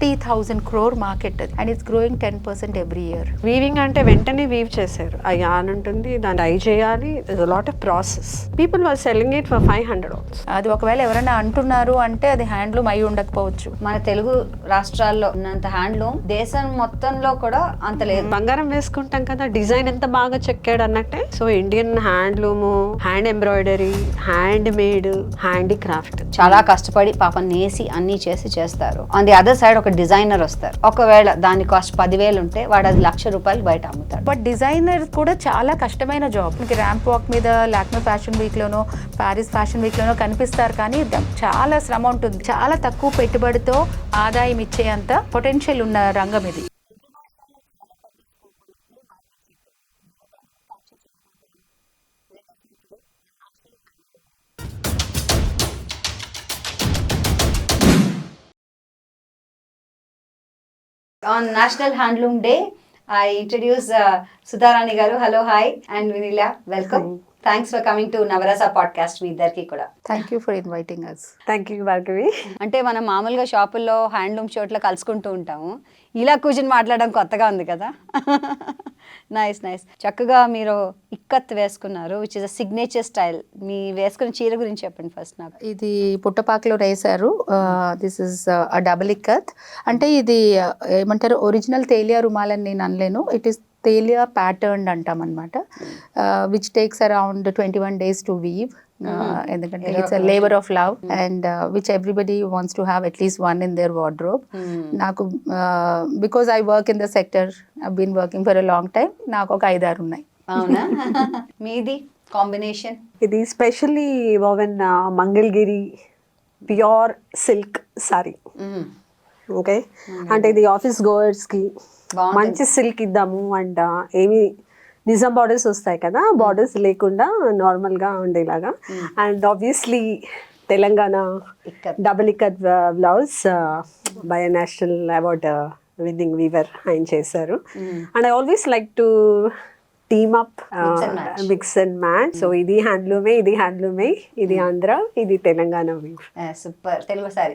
50,000 crore market and it's growing 10% every year. Weaving అంటే వెంటనే weave చేశారు. ఆ యాన్ ఉంటుంది, దాన్ని డై చేయాలి. there's a lot of process. People were selling it for 500 also. అది ఒకవేళ ఎవరైనా అంటున్నారు అంటే అది హ్యాండ్లూమ్ అయి ఉండకపోవచ్చు. మన తెలుగు రాష్ట్రాల్లో ఉన్నంత హ్యాండ్లూమ్ దేశం మొత్తంలో కూడా అంత లేదు. బంగారం వేసుకుంటాం కదా, డిజైన్ ఎంత బాగా చెక్కాడు అన్నట్టే. So Indian handloom, hand embroidery, hand made, handicraft చాలా కష్టపడి పాపం నేసి అన్ని చేస్తారు. ఆన్ ది అదర్ సైడ్ ఒక డిజైనర్ వస్తారు. ఒకవేళ దాని కాస్ట్ 10,000 ఉంటే వాడు అది ₹1,00,000 బయట అమ్ముతాడు. బట్ డిజైనర్ కూడా చాలా కష్టమైన జాబ్. మీకు ర్యాంప్ వాక్ మీద లాక్మే ఫ్యాషన్ వీక్లోనో ప్యారిస్ ఫ్యాషన్ వీక్లోనో కనిపిస్తారు, కానీ చాలా శ్రమ ఉంటుంది. చాలా తక్కువ పెట్టుబడితో ఆదాయం ఇచ్చేంత పొటెన్షియల్ ఉన్న రంగం ఇది. On National Handloom Day, I introduce Sudha Rani garu. Hello, hi, and Vinila, welcome. Thanks for coming to Navarasa podcast. మీ ఇద్దరికి కూడా thank you for inviting us. Thank you Bhargavi. అంటే మనం మామూలుగా షాపుల్లో హ్యాండ్లూమ్ చోట్ల కలుసుకుంటూ ఉంటాము. ఇలా కూర్చొని మాట్లాడడం కొత్తగా ఉంది కదా. నైస్. చక్కగా మీరు ఇక్కత్ వేసుకున్నారు, which is a signature style. మీ వేసుకున్న చీర గురించి చెప్పండి ఫస్ట్ నాకు. ఇది పుట్టపాకలో వేశారు. This is a double ikat. అంటే ఇది ఏమంటారు, ఒరిజినల్ తేలియా రుమాల్ అని నేను అనలేను. ఇట్ ఈస్ తేలియా ప్యాటర్న్ అంటాం అనమాట, which takes around 21 days to weave. ఎందుకంటే it's labour of love and which everybody wants to have at least one in their wardrobe. నాకు because I work in the sector, I been working for a long time, నాకు ఒక 5-6 ఉన్నాయి. అవునా? మీది combination? ఇది specially woven Mangalagiri pure silk sari. Okay, అంటే ఇది office గోయర్స్కి మంచి సిల్క్ ఇద్దాము అంట. ఏమి నిజాం బార్డర్స్ వస్తాయి కదా, బార్డర్స్ లేకుండా నార్మల్గా ఉండేలాగా. And obviously Telangana double ikat blouse by national award winning weaver ఆయన చేశారు. And I always like to team up, mix and match. So ఇది హ్యాండ్లూమే, ఇది ఆంధ్ర, ఇది Telangana weave. Super. Telugu sari.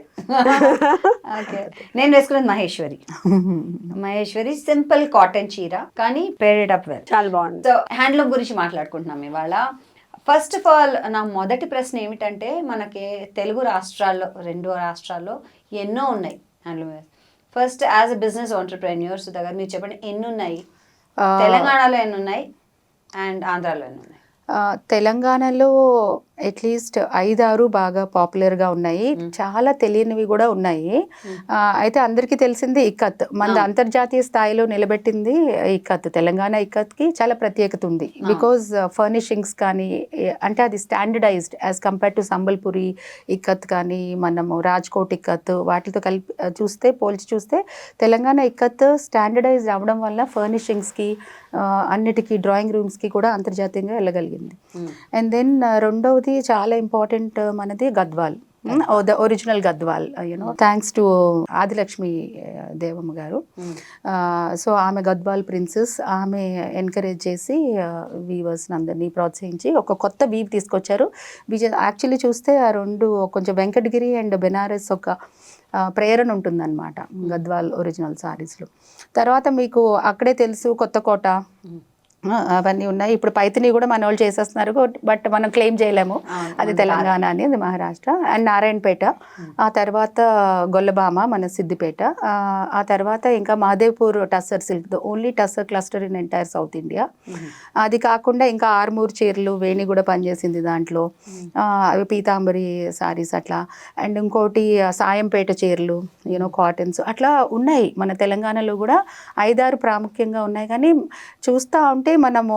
Okay, నేను వేసుకున్నది మహేశ్వరి సింపుల్ కాటన్ చీర, కానీ పేడెడ్ అప్ వెల్, చాలా బాగుంది. సో హ్యాండ్లూమ్ గురించి మాట్లాడుకుంటున్నాం ఇవాళ. ఫస్ట్ ఆఫ్ ఆల్ నా మొదటి ప్రశ్న ఏమిటంటే, మనకి తెలుగు రాష్ట్రాల్లో 2 రాష్ట్రాల్లో ఎన్నో ఉన్నాయి handloom. First as a business entrepreneurs దగ్గర మీరు చెప్పండి, ఎన్ని ఉన్నాయి? తెలంగాణలో ఎన్ని ఉన్నాయి అండ్ ఆంధ్రాలో ఎన్ని ఉన్నాయి? తెలంగాణలో అట్లీస్ట్ 5-6 బాగా పాపులర్గా ఉన్నాయి. చాలా తెలియనివి కూడా ఉన్నాయి. అయితే అందరికీ తెలిసింది ఇక్కత్. మన అంతర్జాతీయ స్థాయిలో నిలబెట్టింది ఇక్కత్. తెలంగాణ ఇక్కత్కి చాలా ప్రత్యేకత ఉంది. బికాజ్ ఫర్నిషింగ్స్ కానీ, అంటే అది standardized as compare to Sambalpuri ikat కానీ, మనము రాజ్కోట్ ఇక్కత్ వాటితో పోల్చి చూస్తే తెలంగాణ ఇక్కత్ స్టాండర్డైజ్డ్ అవ్వడం వల్ల ఫర్నిషింగ్స్కి, అన్నిటికీ, డ్రాయింగ్ రూమ్స్కి కూడా అంతర్జాతీయంగా వెళ్ళగలిగింది. అండ్ దెన్ రెండవది చాలా ఇంపార్టెంట్ మనది Gadwal, the original Gadwal, you know, thanks to Adilakshmi Devamma గారు. సో ఆమె గద్వాల్ ప్రిన్సెస్. ఆమె ఎంకరేజ్ చేసి వీవర్స్ అందరినీ ప్రోత్సహించి ఒక కొత్త వీవ్ తీసుకొచ్చారు. యాక్చువల్లీ చూస్తే ఆ రెండు కొంచెం వెంకటగిరి అండ్ బెనారస్ ఒక ప్రేరణ ఉంటుందన్నమాట గద్వాల్ ఒరిజినల్ సారీస్లో. తర్వాత మీకు అక్కడే తెలుసు కొత్తకోట, అవన్నీ ఉన్నాయి. ఇప్పుడు పైతిని కూడా మన వాళ్ళు చేసేస్తున్నారు, బట్ మనం క్లెయిమ్ చేయలేము, అది తెలంగాణ అని, అది మహారాష్ట్ర. అండ్ నారాయణపేట, ఆ తర్వాత గొల్లభామ మన సిద్దిపేట, ఆ తర్వాత ఇంకా Mahadevpur tussar silk, the only tussar cluster in entire south India. అది కాకుండా ఇంకా ఆర్మూర్ చీరలు, వేణి కూడా పనిచేసింది దాంట్లో, అవి పీతాంబరి సారీస్ అట్లా. అండ్ ఇంకోటి సాయంపేట చీరలు, యూనో, కాటన్స్ అట్లా ఉన్నాయి. మన తెలంగాణలో కూడా 5-6 ప్రాముఖ్యంగా ఉన్నాయి. కానీ చూస్తూ ఉంటే మనము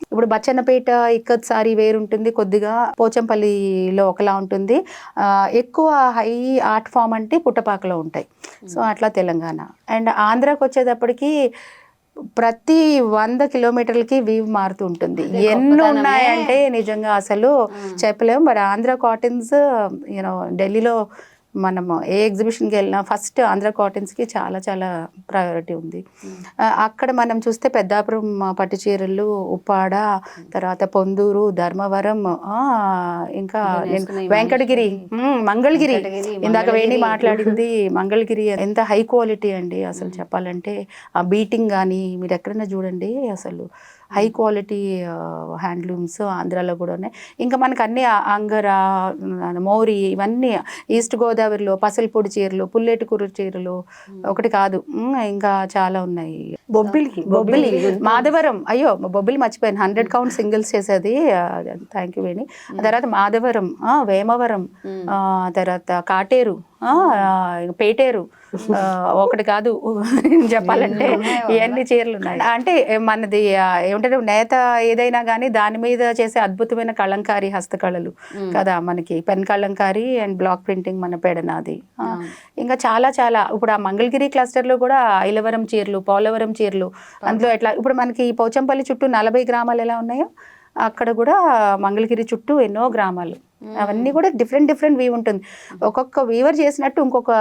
ఇప్పుడు బచ్చన్నపేట ఇక్కత్ సారీ వేరుంటుంది, కొద్దిగా పోచంపల్లిలో ఒకలా ఉంటుంది. ఎక్కువ హై ఆర్ట్ ఫామ్ అంటే పుట్టపాకలో ఉంటాయి. సో అట్లా తెలంగాణ. అండ్ ఆంధ్రాకి వచ్చేటప్పటికి ప్రతి 100 కిలోమీటర్లకి వీవ్ మారుతూ ఉంటుంది. ఎన్ని ఉన్నాయంటే నిజంగా అసలు చెప్పలేము. బట్ ఆంధ్ర కాటన్స్, యూనో, ఢిల్లీలో మనం ఏ ఎగ్జిబిషన్కి వెళ్ళినా ఫస్ట్ ఆంధ్ర కాటన్స్కి చాలా చాలా ప్రయారిటీ ఉంది. అక్కడ మనం చూస్తే పెద్దాపురం పట్టు చీరలు, ఉప్పాడ, తర్వాత పొందూరు, ధర్మవరం, ఇంకా వెంకటగిరి, మంగళగిరి, ఇందాక వేణి మాట్లాడింది మంగళగిరి ఎంత హై క్వాలిటీ అండి అసలు చెప్పాలంటే. ఆ బీటింగ్ కానీ మీరు ఎక్కడైనా చూడండి అసలు హై క్వాలిటీ హ్యాండ్లూమ్స్ ఆంధ్రాలో కూడా ఉన్నాయి. ఇంకా మనకు అన్ని అంగర, మౌరి, ఇవన్నీ ఈస్ట్ గోదావరిలో పసలపొడి చీరలు, పుల్లేటికూరు చీరలు ఒకటి కాదు, ఇంకా చాలా ఉన్నాయి. బొబ్బిలి, మాధవరం, అయ్యో బొబ్బిలి మర్చిపోయాను, 100 కౌంట్ సింగిల్స్ చేసేది, థ్యాంక్ యూ వేణి. తర్వాత మాధవరం, వేమవరం, తర్వాత కాటేరు, పేటేరు, ఒకటి కాదు చెప్పాలంటే ఇవన్నీ చీరలు ఉన్నాయి. అంటే మనది ఏమంటారు నేత ఏదైనా కానీ దాని మీద చేసే అద్భుతమైన కలంకారీ హస్తకళలు కదా మనకి. Pen Kalamkari and block printing మన పెడనాది. ఇంకా చాలా చాలా ఇప్పుడు ఆ మంగళగిరి క్లస్టర్లో కూడా ఐలవరం చీరలు, పోలవరం చీరలు, అందులో ఎట్లా ఇప్పుడు మనకి పోచంపల్లి చుట్టూ 40 గ్రామాలు ఎలా ఉన్నాయో అక్కడ కూడా మంగళగిరి చుట్టూ ఎన్నో గ్రామాలు. అవన్నీ కూడా డిఫరెంట్ వీవ్ ఉంటుంది. ఒక్కొక్క వీవర్ చేసినట్టు ఇంకొక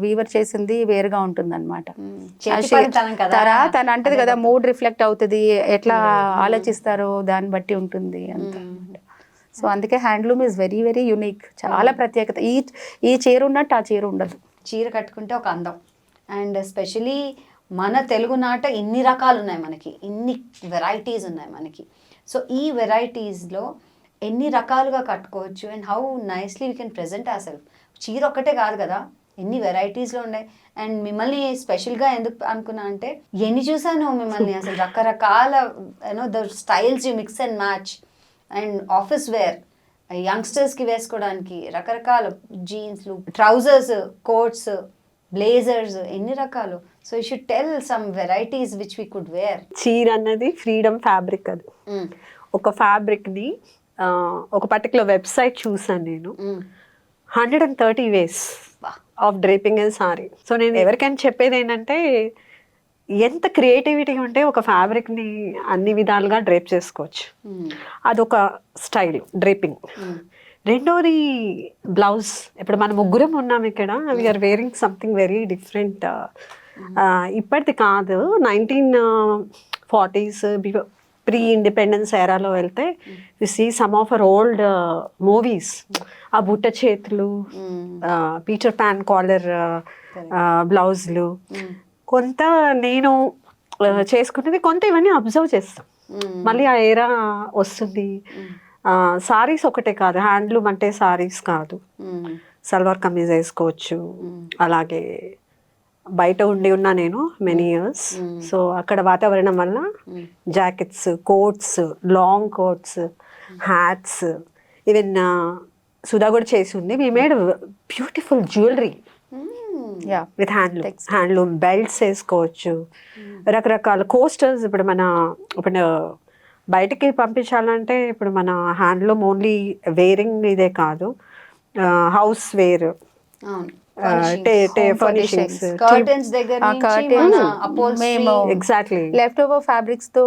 వీవర్ చేసింది వేరుగా ఉంటుంది అనమాట. తను అంటది కదా మూడ్ రిఫ్లెక్ట్ అవుతుంది, ఎట్లా ఆలోచిస్తారో దాన్ని బట్టి ఉంటుంది అంత. సో అందుకే handloom is very very unique, చాలా ప్రత్యేకత. ఈ చీర ఉన్నట్టు ఆ చీర ఉండదు. చీర కట్టుకుంటే ఒక అందం. అండ్ ఎస్పెషలీ మన తెలుగునాట ఇన్ని రకాలు ఉన్నాయి మనకి, ఇన్ని వెరైటీస్ ఉన్నాయి మనకి. సో ఈ వెరైటీస్లో ఎన్ని రకాలుగా కట్టుకోవచ్చు and how nicely we can present our self. చీర ఒక్కటే కాదు కదా, ఎన్ని వెరైటీస్లో ఉన్నాయి. అండ్ మిమ్మల్ని స్పెషల్గా ఎందుకు అనుకున్నా అంటే ఎన్ని చూసాను మిమ్మల్ని అసలు రకరకాల the styles you mix and match. And office wear, యంగ్స్టర్స్కి వేసుకోవడానికి రకరకాల జీన్స్లు, ట్రౌజర్స్, కోట్స్, బ్లేజర్స్, ఎన్ని రకాలు. So you should tell some varieties which we could wear. చీర అన్నది ఫ్రీడమ్ ఫ్యాబ్రిక్. అది ఒక ఫ్యాబ్రిక్ని ఒక పర్టికులర్ వెబ్సైట్ చూసాను నేను, 130 ways of draping and sorry. So నేను ఎవరికైనా చెప్పేది ఏంటంటే ఎంత క్రియేటివిటీ ఉంటే ఒక ఫ్యాబ్రిక్ని అన్ని విధాలుగా డ్రేప్ చేసుకోవచ్చు. అదొక స్టైల్ డ్రేపింగ్. రెండోది బ్లౌజ్. ఇప్పుడు మన ముగ్గురం ఉన్నాం ఇక్కడ, we are wearing something very different. ఇప్పటిది కాదు, 1940s ప్రీ ఇండిపెండెన్స్ ఏరాలో వెళ్తే we see some of our old movies. ఆ బుట్ట చేతులు, పీటర్ పాన్ కాలర్ బ్లౌజులు, కొంత నేను చేసుకున్నది, కొంత ఇవన్నీ అబ్జర్వ్ చేస్తాం. మళ్ళీ ఆ ఏరా వస్తుంది. సారీస్ ఒకటే కాదు, హ్యాండ్లూమ్ అంటే సారీస్ కాదు, సల్వార్ కమీజ్ వేసుకోవచ్చు. అలాగే బయట ఉన్నా నేను మెనీ ఇయర్స్. సో అక్కడ వాతావరణం వల్ల jackets, coats, long coats, hats, even Sudha కూడా చేసి ఉంది. We made beautiful jewellery with handloom belts వేసుకోవచ్చు, రకరకాల కోస్టర్స్. ఇప్పుడు బయటికి పంపించాలంటే ఇప్పుడు మన హ్యాండ్లూమ్ ఓన్లీ వేరింగ్ ఇదే కాదు, హౌస్ వేర్, ఫర్నిషింగ్స్, కర్టన్స్ దగ్గర నుంచి మేము ఎగ్జాక్ట్లీ లెఫ్ట్ ఓవర్ ఫ్యాబ్రిక్స్ తో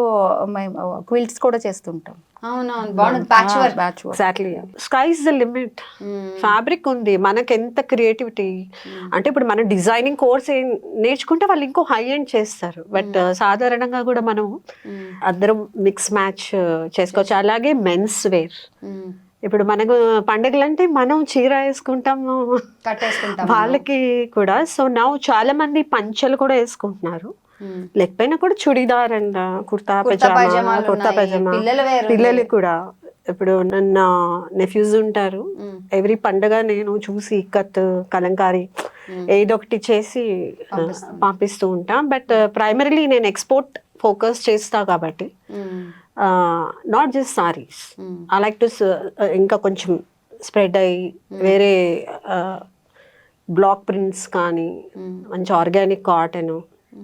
మేము క్విల్ట్స్ కూడా చేస్తుంటాం. అవునవును, బాగుంది. Patch work. Exactly, sky is the limit. Fabric ఉంది, మనకి ఎంత క్రియేటివిటీ. అంటే ఇప్పుడు మనం డిజైనింగ్ కోర్స్ నేర్చుకుంటే వాళ్ళు ఇంకో హై ఎండ్ చేస్తారు. బట్ సాధారణంగా కూడా మనం అందరం మిక్స్ మ్యాచ్ చేసుకోవచ్చు. అలాగే మెన్స్ వేర్. ఇప్పుడు మనకు పండుగలు అంటే మనం చీర వేసుకుంటాము, వాళ్ళకి కూడా. సో నా చాలా మంది పంచలు కూడా వేసుకుంటున్నారు, లేకపోయినా కూడా చుడిదార్ అండ్ కుర్తా పైజామా, పిల్లలు కూడా. ఇప్పుడు నన్న నెఫ్యూజ్ ఉంటారు, ఎవ్రీ పండుగ నేను చూసి ఇక్కత్, కలంకారీ ఏదొకటి చేసి పంపిస్తూ ఉంటా. బట్ ప్రైమరీలీ నేను ఎక్స్పోర్ట్ ఫోకస్ చేస్తా కాబట్టి not just saris, I like to ఇంకా కొంచెం స్ప్రెడ్ అయ్యి వేరే బ్లాక్ ప్రింట్స్ కానీ, మంచి ఆర్గానిక్ కాటన్,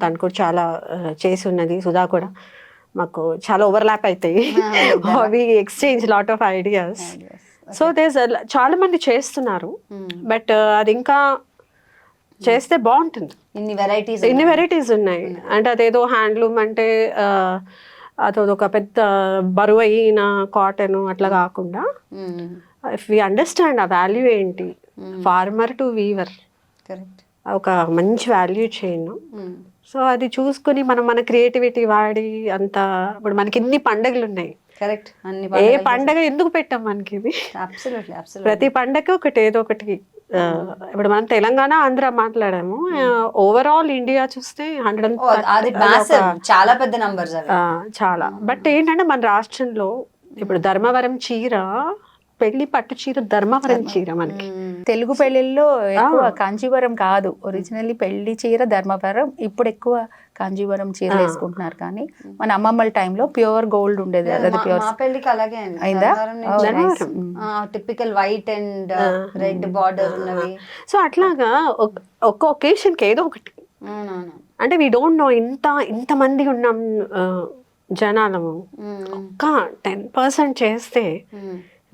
దాని కూడా చాలా చేసి ఉన్నది. సుధా కూడా మాకు చాలా ఓవర్లాప్ అవుతాయి, we exchange lot of ideas. So these చాలా మంది చేస్తున్నారు, బట్ అది ఇంకా చేస్తే బాగుంటుంది. ఇన్ని వెరైటీస్ ఉన్నాయి. అంటే అదేదో హ్యాండ్లూమ్ అంటే అదొక పెద్ద బరువు అయిన కాటన్ అట్లా కాకుండా, ఇఫ్ వి అండర్స్టాండ్ ఆ వాల్యూ ఏంటి, ఫార్మర్ టు వీవర్, కరెక్ట్. ఒక మంచి వాల్యూ చైన్. సో అది చూసుకుని మనం మన క్రియేటివిటీ వాడి అంత, ఇప్పుడు మనకి ఎన్ని పండుగలు ఉన్నాయి, కరెక్ట్. అన్ని ఏ పండగ ఎందుకు పెట్టాం మనకి ఇది? Absolutely, absolutely. ప్రతి పండగకి ఒకటి ఏదో ఒకటి. ఇప్పుడు మనం తెలంగాణ ఆంధ్ర మాట్లాడాము, ఓవరాల్ ఇండియా చూస్తే 130 చాలా పెద్ద నంబర్స్ అవి. చాలా. బట్ ఏంటంటే మన రాష్ట్రంలో ఇప్పుడు ధర్మవరం చీర, పెళ్లి పట్టు చీర ధర్మవరం చీర మనకి. తెలుగు పెళ్లిల్లో ఎక్కువ కాంచీవరం కాదు, ఒరిజినల్లీ పెళ్లి చీర ధర్మవరం. ఇప్పుడు ఎక్కువ కాంజీవరం చీరలు వేసుకుంటున్నారు, కానీ మన అమ్మమ్మల టైంలో ప్యూర్ గోల్డ్ ఉండేది. అది ప్యూర్. మా పెళ్లికి అలాగే అయిందా? Typical white and red border ఉన్నవి. సో అట్లాగా ఒక్క ఒకేషన్ కి ఏదో ఒకటి. అంటే వీ డోంట్ నో ఇంతమంది ఉన్నాం జనాలము, ఒక్క 10% చేస్తే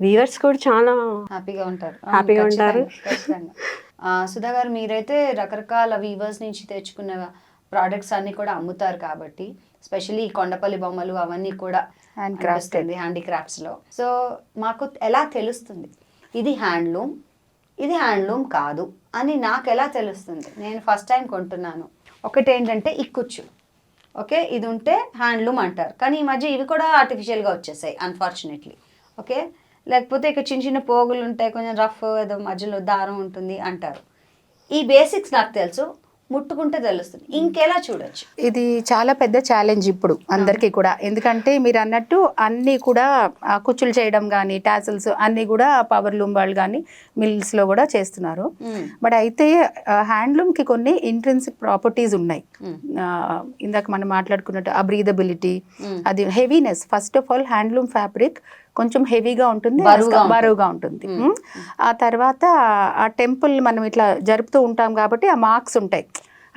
వీవర్స్ కూడా చాలా హ్యాపీగా ఉంటారు. సుధా గారు, మీరైతే రకరకాల వీవర్స్ నుంచి తెచ్చుకున్న ప్రోడక్ట్స్ అన్ని కూడా అమ్ముతారు కాబట్టి, స్పెషల్లీ కొండపల్లి బొమ్మలు అవన్నీ కూడా హ్యాండీక్రాఫ్ట్స్ లో. సో మాకు ఎలా తెలుస్తుంది ఇది హ్యాండ్లూమ్, ఇది హ్యాండ్లూమ్ కాదు అని నాకు ఎలా తెలుస్తుంది? నేను ఫస్ట్ టైం కొంటున్నాను. ఒకటి ఏంటంటే ఈ కుచ్చు, ఓకే, ఇది ఉంటే హ్యాండ్లూమ్ అంటారు, కానీ ఈ మధ్య ఇవి కూడా ఆర్టిఫిషియల్గా వచ్చేసాయి అన్ఫార్చునేట్లీ. ఓకే, లేకపోతే ఇక్కడ చిన్న చిన్న పోగులు ఉంటాయి, కొంచెం రఫ్, ఏదో మధ్యలో దారం ఉంటుంది అంటారు. ఈ బేసిక్స్ నాకు తెలుసు, ముట్టుకుంటే తెలుస్తుంది. ఇంకెలా చూడొచ్చు? ఇది చాలా పెద్ద ఛాలెంజ్ ఇప్పుడు అందరికీ కూడా, ఎందుకంటే మీరు అన్నట్టు అన్నీ కూడా కుచ్చులు చేయడం కానీ, టాసిల్స్ అన్నీ కూడా పవర్ లూమ్ వాళ్ళు కానీ మిల్స్లో కూడా చేస్తున్నారు. బట్ అయితే హ్యాండ్లూమ్కి కొన్ని ఇంట్రెన్సిక్ ప్రాపర్టీస్ ఉన్నాయి. ఇందాక మనం మాట్లాడుకున్నట్టు ఆ బ్రీదబిలిటీ, అది heaviness. First of all handloom fabric కొంచెం హెవీగా ఉంటుంది, బరువుగా ఉంటుంది. ఆ తర్వాత ఆ టెంపుల్ మనం ఇట్లా జరుపుతూ ఉంటాం కాబట్టి ఆ మార్క్స్ ఉంటాయి,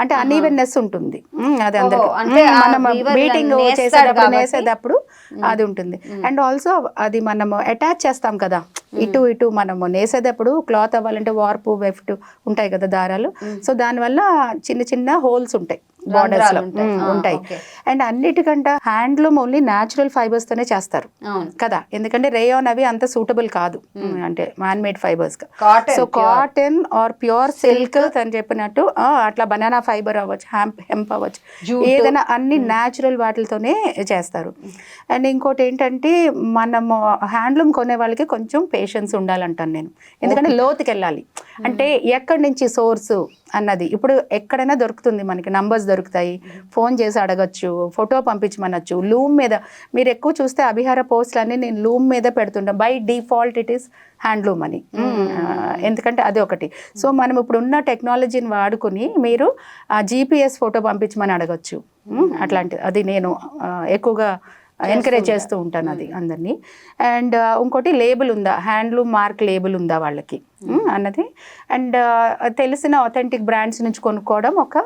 అంటే అన్ఈవెన్నెస్ ఉంటుంది. అది అందరికి మనం మీటింగ్ చేసేటప్పుడు అది ఉంటుంది. అండ్ ఆల్సో అది మనము అటాచ్ చేస్తాం కదా, ఇటు మనము నేసేటప్పుడు క్లాత్ అవ్వాలంటే వార్పు వెఫ్ట్ ఉంటాయి కదా దారాలు. సో దానివల్ల చిన్న చిన్న హోల్స్ ఉంటాయి, బార్డర్స్ లో ఉంటాయి. అండ్ అన్నిటికంటే హ్యాండ్లూమ్ ఓన్లీ న్యాచురల్ ఫైబర్స్ తోనే చేస్తారు కదా, ఎందుకంటే రేయాన్ అవి అంత సూటబుల్ కాదు, అంటే man made fibres. So cotton or pure silk అని చెప్పినట్టు అట్లా బనానా ఫైబర్ అవ్వచ్చు, హెంప్ అవ్వచ్చు, ఏదైనా అన్ని న్యాచురల్ వాటితోనే చేస్తారు. అండ్ ఇంకోటి ఏంటంటే మనము హ్యాండ్లూమ్ కొనే వాళ్ళకి కొంచెం పేషెన్స్ ఉండాలంటాను నేను, ఎందుకంటే లోతుకి వెళ్ళాలి. అంటే ఎక్కడి నుంచి సోర్సు అన్నది ఇప్పుడు ఎక్కడైనా దొరుకుతుంది, మనకి నంబర్స్ దొరుకుతాయి, ఫోన్ చేసి అడగచ్చు, ఫోటో పంపించమనొచ్చు. లూమ్ మీద మీరు ఎక్కువ చూస్తే అభిహార పోస్టులు అన్ని నేను లూమ్ మీద పెడుతుంటాను. By default it is handloom అని, ఎందుకంటే అది ఒకటి. సో మనం ఇప్పుడు ఉన్న టెక్నాలజీని వాడుకుని మీరు GPS ఫోటో పంపించమని అడగచ్చు. అట్లాంటిది అది నేను ఎక్కువగా ఎంకరేజ్ చేస్తూ ఉంటాను అది అందరినీ. అండ్ ఇంకోటి లేబుల్ ఉందా, హ్యాండ్లూమ్ మార్క్ లేబుల్ ఉందా వాళ్ళకి అన్నది. అండ్ తెలిసిన ఆథెంటిక్ బ్రాండ్స్ నుంచి కొనుక్కోవడం ఒక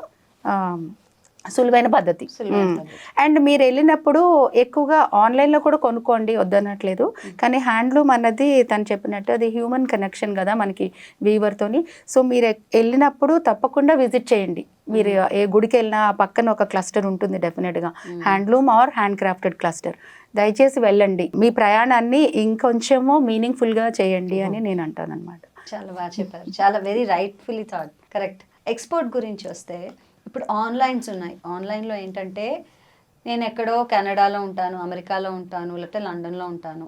సులువైన పద్ధతి. అండ్ మీరు వెళ్ళినప్పుడు ఎక్కువగా ఆన్లైన్లో కూడా కొనుక్కోండి, వద్దనట్లేదు, కానీ హ్యాండ్లూమ్ అన్నది తను చెప్పినట్టు అది హ్యూమన్ కనెక్షన్ కదా మనకి వీవర్తోని. సో మీరు వెళ్ళినప్పుడు తప్పకుండా విజిట్ చేయండి. మీరు ఏ గుడికి వెళ్ళినా పక్కన ఒక క్లస్టర్ ఉంటుంది డెఫినెట్గా, handloom or hand crafted cluster. దయచేసి వెళ్ళండి, మీ ప్రయాణాన్ని ఇంకొంచెము మీనింగ్ఫుల్గా చేయండి అని నేను అంటాను అనమాట. చాలా బాగా చెప్పారు, చాలా very rightfully thought, correct. Export గురించి వస్తే ఇప్పుడు ఆన్లైన్స్ ఉన్నాయి. ఆన్లైన్లో ఏంటంటే నేను ఎక్కడో కెనడాలో ఉంటాను, అమెరికాలో ఉంటాను, లేకపోతే లండన్లో ఉంటాను.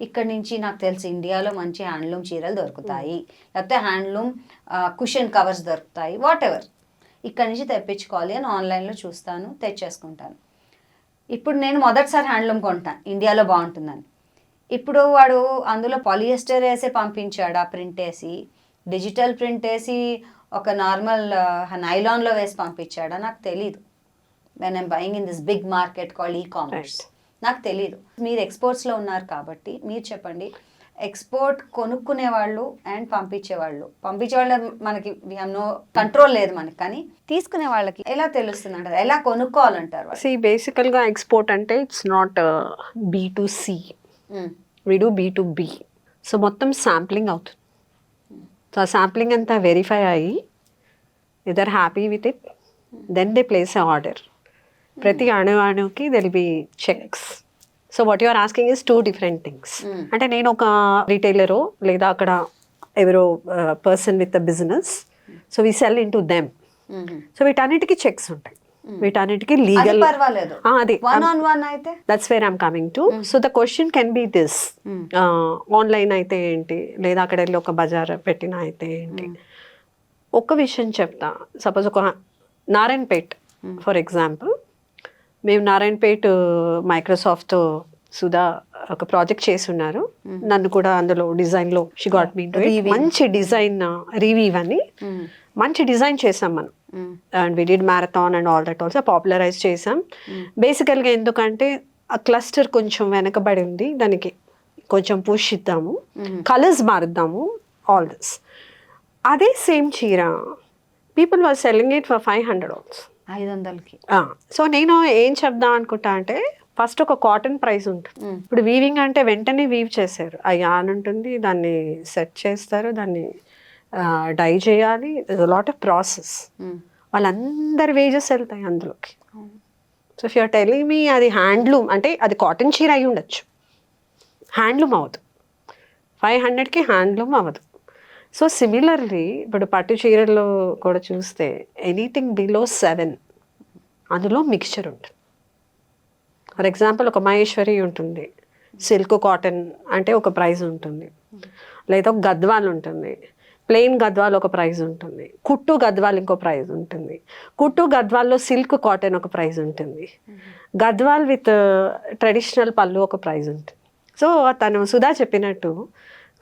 ఇక్కడ నుంచి నాకు తెలిసి ఇండియాలో మంచి హ్యాండ్లూమ్ చీరలు దొరుకుతాయి, లేకపోతే హ్యాండ్లూమ్ కుషన్ కవర్స్ దొరుకుతాయి, వాట్ ఎవర్. ఇక్కడ నుంచి తెప్పించుకోవాలి అని ఆన్లైన్లో చూస్తాను, తెచ్చేసుకుంటాను. ఇప్పుడు నేను మొదటిసారి హ్యాండ్లూమ్ కొంటాను, ఇండియాలో బాగుంటుందని. ఇప్పుడు వాడు అందులో పాలియస్టర్ వేసే పంపించాడు, ఆ ప్రింట్ వేసి, డిజిటల్ ప్రింట్ వేసి ఒక నార్మల్ నైలాన్లో వేసి పంపించాడా నాకు తెలీదు. When I'm buying in this big market called ecommerce, నాకు తెలీదు. మీరు ఎక్స్పోర్ట్స్లో ఉన్నారు కాబట్టి మీరు చెప్పండి, ఎక్స్పోర్ట్ కొనుక్కునే వాళ్ళు అండ్ పంపించేవాళ్ళు మనకి వీ హ్యావ్ నో కంట్రోల్ లేదు మనకి, కానీ తీసుకునే వాళ్ళకి ఎలా తెలుస్తుంది అంటారు, ఎలా కొనుక్కోవాలంటారు? బేసికల్గా ఎక్స్పోర్ట్ అంటే it's not B2C, we do B2B. So మొత్తం శాంప్లింగ్ అవుతుంది. సో ఆ శాంప్లింగ్ అంతా వెరిఫై అయ్యి either happy with it, then they place a order. ప్రతి అణుకి there will be checks. So what you are asking is 2 different things. అంటే నేను ఒక రీటైలరో లేదా అక్కడ ఎవరో person with a business, so we sell in to them. So వీటన్నిటికీ చెక్స్ ఉంటాయి, వీటన్నిటికీ లీగల్. పర్వాలేదు, అది వన్ ఆన్ వన్ అయితే that's where I'm coming to. So the question can be this, online అయితే ఏంటి, లేదా అక్కడ వెళ్ళి ఒక బజార్ పెట్టిన అయితే ఏంటి. ఒక విషయం చెప్తా, సపోజ్ ఒక నారాయణపేట్ ఫర్ ఎగ్జాంపుల్, మేము నారాయణపేట్ మైక్రోసాఫ్ట్తో సుధా ఒక ప్రాజెక్ట్ చేస్తున్నారు, నన్ను కూడా అందులో డిజైన్లో she got me to it. మంచి డిజైన్ రివీవ్ అని మంచి డిజైన్ చేసాం మనం, and we did marathon and all that also popularise చేసాం. బేసికల్గా ఎందుకంటే ఆ క్లస్టర్ కొంచెం వెనకబడి ఉంది, దానికి కొంచెం పుష్ ఇద్దాము, కలర్స్ మారుద్దాము, ఆల్ దిస్. అదే సేమ్ చీర people are selling it for 500 also, 500కి. సో నేను ఏం చెప్దాం అనుకుంటా అంటే, ఫస్ట్ ఒక కాటన్ ప్రైస్ ఉంటుంది. ఇప్పుడు వీవింగ్ అంటే వెంటనే వీవ్ చేశారు, ఆ యాన్ ఉంటుంది, దాన్ని సెట్ చేస్తారు, దాన్ని డై చేయాలి, లాట్ ఆఫ్ ప్రాసెస్, వాళ్ళందరి వేజెస్ వెళ్తాయి అందులోకి. So if you're telling me అది హ్యాండ్లూమ్ అంటే అది కాటన్ చీర అయి ఉండొచ్చు, హ్యాండ్లూమ్ అవ్వదు, 500కి హ్యాండ్లూమ్ అవ్వదు. సో సిమిలర్లీ ఇప్పుడు పట్టు చీరల్లో కూడా చూస్తే ఎనీథింగ్ బిలో 7 అందులో మిక్స్చర్ ఉంటుంది. ఫర్ ఎగ్జాంపుల్ ఒక మహేశ్వరి ఉంటుంది, సిల్క్ కాటన్ అంటే ఒక ప్రైస్ ఉంటుంది, లేదా ఒక గద్వాల్ ఉంటుంది, ప్లెయిన్ గద్వాల్ ఒక ప్రైస్ ఉంటుంది, కుట్టు గద్వాల్ ఇంకో ప్రైస్ ఉంటుంది, కుట్టు గద్వాల్లో సిల్క్ కాటన్ ఒక ప్రైస్ ఉంటుంది, గద్వాల్ విత్ ట్రెడిషనల్ పళ్ళు ఒక ప్రైస్ ఉంటుంది. సో తను సుధా చెప్పినట్టు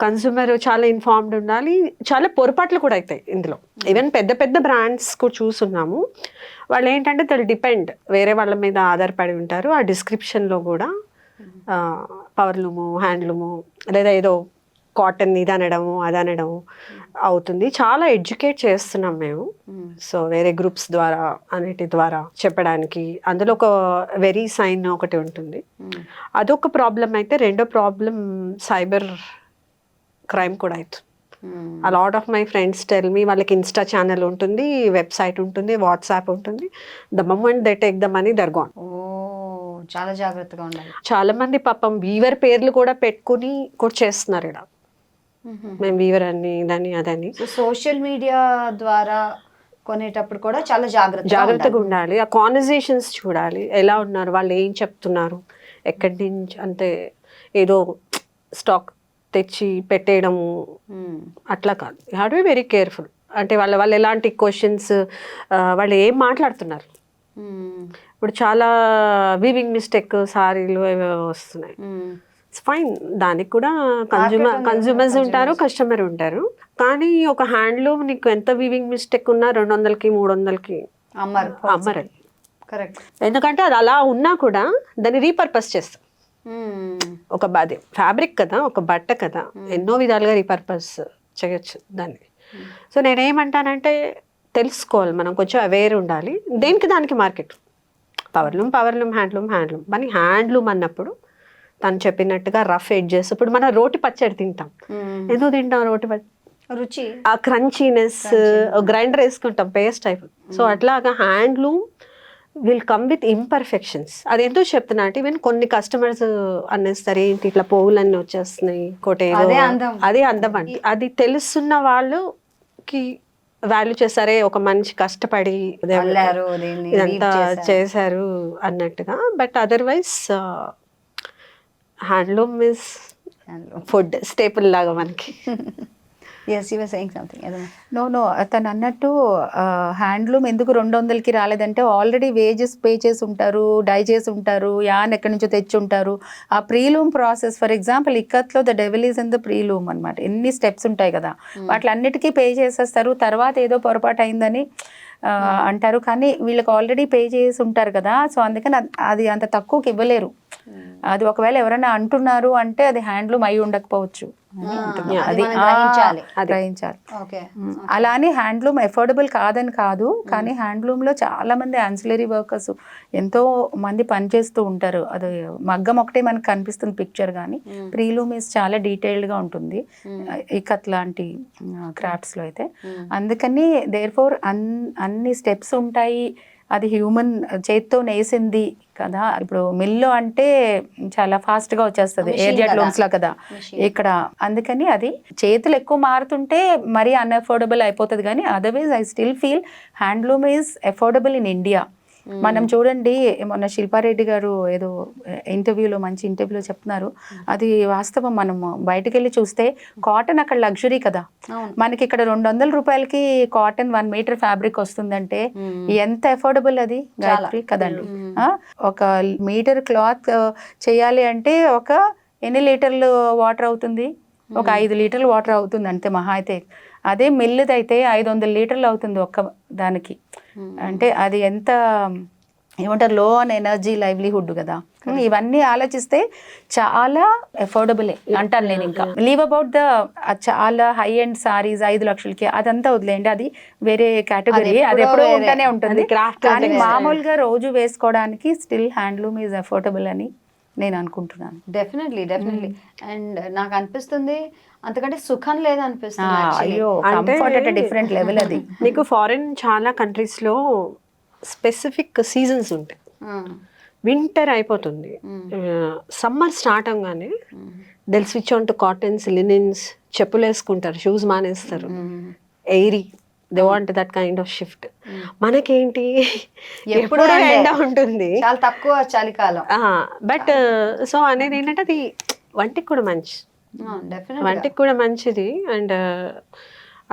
కన్స్యూమర్ చాలా ఇన్ఫార్మ్డ్ ఉండాలి, చాలా పొరపాట్లు కూడా అవుతాయి ఇందులో. ఈవెన్ పెద్ద పెద్ద బ్రాండ్స్ కూడా చూస్తున్నాము, వాళ్ళు ఏంటంటే వాళ్ళు డిపెండ్ వేరే వాళ్ళ మీద ఆధారపడి ఉంటారు. ఆ డిస్క్రిప్షన్లో కూడా పవర్లూము, హ్యాండ్లూము, లేదా ఏదో కాటన్ ఇది అనడము అది అనడము అవుతుంది. చాలా ఎడ్యుకేట్ చేస్తున్నాం మేము, సో వేరే గ్రూప్స్ ద్వారా అన్నిటి ద్వారా చెప్పడానికి. అందులో ఒక వెరీ సైన్ ఒకటి ఉంటుంది, అదొక ప్రాబ్లం అయితే. రెండో ప్రాబ్లం సైబర్ క్రైమ్ కూడా అవుతుంది. ఆ lot of my friends tell me, వాళ్ళకి ఇన్స్టా ఛానల్ ఉంటుంది, వెబ్సైట్ ఉంటుంది, వాట్సాప్ ఉంటుంది, the moment they take the money they're gone. చాలా జాగ్రత్తగా ఉండాలి. చాలా మంది పాపం వీవర్ పేర్లు కూడా పెట్టుకుని కూడా చేస్తున్నారు ఇక్కడ, మేము వీవర్ అని ఇదని అదని. సోషల్ మీడియా ద్వారా కొనేటప్పుడు కూడా చాలా జాగ్రత్తగా ఉండాలి. ఆ కాన్వర్జేషన్స్ చూడాలి, ఎలా ఉన్నారు వాళ్ళు, ఏం చెప్తున్నారు, ఎక్కడి నుంచి, అంటే ఏదో స్టాక్ తెచ్చి పెట్టేయడము అట్లా కాదు. You have to be very careful. అంటే వాళ్ళు ఎలాంటి క్వశ్చన్స్, వాళ్ళు ఏం మాట్లాడుతున్నారు. ఇప్పుడు చాలా వీవింగ్ మిస్టేక్ సారీలు వస్తున్నాయి, ఇట్స్ ఫైన్, దానికి కూడా కన్జ్యూమర్స్ ఉంటారు, కస్టమర్ ఉంటారు. కానీ ఒక హ్యాండ్లూమ్ నీకు ఎంత వీవింగ్ మిస్టేక్ ఉన్నా 200కి 300కి అమ్మరు. కరెక్ట్. ఎందుకంటే అది అలా ఉన్నా కూడా దాన్ని రీపర్పస్ చేస్తాం. ఒక అది ఫ్యాబ్రిక్ కదా, ఒక బట్ట కదా, ఎన్నో విధాలుగా రీపర్పస్ చేయొచ్చు దాన్ని. సో నేనేమంటానంటే తెలుసుకోవాలి మనం, కొంచెం అవేర్ ఉండాలి. దేనికి దానికి మార్కెట్. పవర్లూమ్ హ్యాండ్లూమ్ మరి హ్యాండ్లూమ్ అన్నప్పుడు తను చెప్పినట్టుగా రఫ్ ఎడ్జెస్. ఇప్పుడు మనం రోటి పచ్చడి తింటాం, ఎందుకు తింటాం రోటి పచ్చడి? రుచి, ఆ క్రంచీనెస్, గ్రైండర్ వేసుకుంటాం పేస్ట్ అయిపోతుంది. సో అట్లాగా handloom will come with imperfections. అది ఎందుకు చెప్తున్నా అంటే, ఈవెన్ కొన్ని కస్టమర్స్ అనేస్తారు ఏంటి ఇట్లా పోగులన్నీ వచ్చేస్తున్నాయి, కొట్టేదో అదే అందం అండి. అది తెలుసున్న వాళ్ళకి వాల్యూ చేస్తారే, ఒక మనిషి కష్టపడి ఇదంతా చేశారు అన్నట్టుగా. But otherwise handloom is food staple లాగా మనకి. Yes, you were saying something. No, తను అన్నట్టు హ్యాండ్లూమ్ ఎందుకు 200కి రాలేదంటే, ఆల్రెడీ వేజెస్ పే చేసి ఉంటారు, డై చేసి ఉంటారు, యాన్ ఎక్కడి నుంచో తెచ్చి ఉంటారు. ఆ ప్రీలూమ్ ప్రాసెస్, ఫర్ ఎగ్జాంపుల్ ఇక్కత్లో the devil is in the preloom అనమాట. ఎన్ని స్టెప్స్ ఉంటాయి కదా, వాటిలన్నిటికీ పే చేసేస్తారు. తర్వాత ఏదో పొరపాటు అయిందని అంటారు, కానీ వీళ్ళకి ఆల్రెడీ పే చేసి ఉంటారు కదా. సో అందుకని అది అంత తక్కువకి ఇవ్వలేరు. అది ఒకవేళ ఎవరైనా అంటున్నారు అంటే అది హ్యాండ్లూమ్ అయి ఉండకపోవచ్చు. అది గ్రహించాలి. అలానే హ్యాండ్లూమ్ ఎఫోర్డబుల్ కాదని కాదు, కానీ హ్యాండ్లూమ్లో చాలా మంది యాన్సిలరీ వర్కర్స్ ఎంతో మంది పనిచేస్తూ ఉంటారు. అది మగ్గం ఒకటే మనకు కనిపిస్తుంది పిక్చర్, కానీ ప్రీలూమ్ ఈజ్ చాలా డీటెయిల్డ్గా ఉంటుంది ఇకత్ లాంటి క్రాఫ్ట్స్లో అయితే. అందుకని దేర్ ఫోర్ అన్ని స్టెప్స్ ఉంటాయి. అది హ్యూమన్ చేత్తో నేసింది కదా. ఇప్పుడు మిల్లు అంటే చాలా ఫాస్ట్గా వచ్చేస్తుంది, ఎయిర్జెట్ లూమ్స్ లా కదా ఇక్కడ. అందుకని అది చేతులు ఎక్కువ మారుతుంటే మరీ అన్అఫోర్డబుల్ అయిపోతుంది. కానీ otherwise I still feel handloom is affordable in India. మనం చూడండి, మొన్న శిల్పారెడ్డి గారు ఏదో ఇంటర్వ్యూలో మంచి ఇంటర్వ్యూలో చెప్తున్నారు, అది వాస్తవం. మనము బయటకు వెళ్ళి చూస్తే కాటన్ అక్కడ లగ్జరీ కదా, మనకి ఇక్కడ 200 రూపాయలకి కాటన్ 1 మీటర్ ఫ్యాబ్రిక్ వస్తుందంటే ఎంత అఫోర్డబుల్ అది గాయత్రి కదండి. ఒక మీటర్ క్లాత్ చేయాలి అంటే ఒక ఎన్ని లీటర్లు వాటర్ అవుతుంది? ఒక 5 లీటర్లు వాటర్ అవుతుంది అంతే మహా అయితే. అదే మిల్లుది అయితే 500 లీటర్లు అవుతుంది ఒక్క దానికి. అంటే అది ఎంత ఏమంటారు, లో ఆన్ ఎనర్జీ లైవ్లీహుడ్ కదా. ఇవన్నీ ఆలోచిస్తే చాలా అఫోర్డబుల్ అంటాను నేను. ఇంకా లీవ్ అబౌట్ ద చాలా హై అండ్ సారీస్ 5 లక్షలకి అదంతా వదిలేయండి, అది వేరే కేటగిరీ, అది ఎప్పుడూ ఉంటూనే ఉంటుంది. కానీ మామూలుగా రోజు వేసుకోవడానికి స్టిల్ హ్యాండ్లూమ్ ఈజ్ అఫోర్డబుల్ అని నేను అనుకుంటున్నాను. డెఫినెట్లీ. అండ్ నాకు అనిపిస్తుంది అంతకంటే సుఖం లేదనిపిస్తుంది. అయ్యో, కంఫర్ట్ డిఫరెంట్ లెవెల్ అది. నీకు ఫారిన్ చాలా కంట్రీస్లో స్పెసిఫిక్ సీజన్స్ ఉంటాయి. వింటర్ అయిపోతుంది, సమ్మర్ స్టార్ట్ అవగానే they'll switch on to cottons, linens, చెప్పులు వేసుకుంటారు, షూస్ మానేస్తారు, airy, they want that kind of shift. మనకేంటి ఎప్పుడు ఎండ ఉంటుంది, చాలా తక్కువ చలికాలం. బట్ సో అనేది ఏంటంటే అది వంటికి కూడా వంటికి కూడా మంచిది. అండ్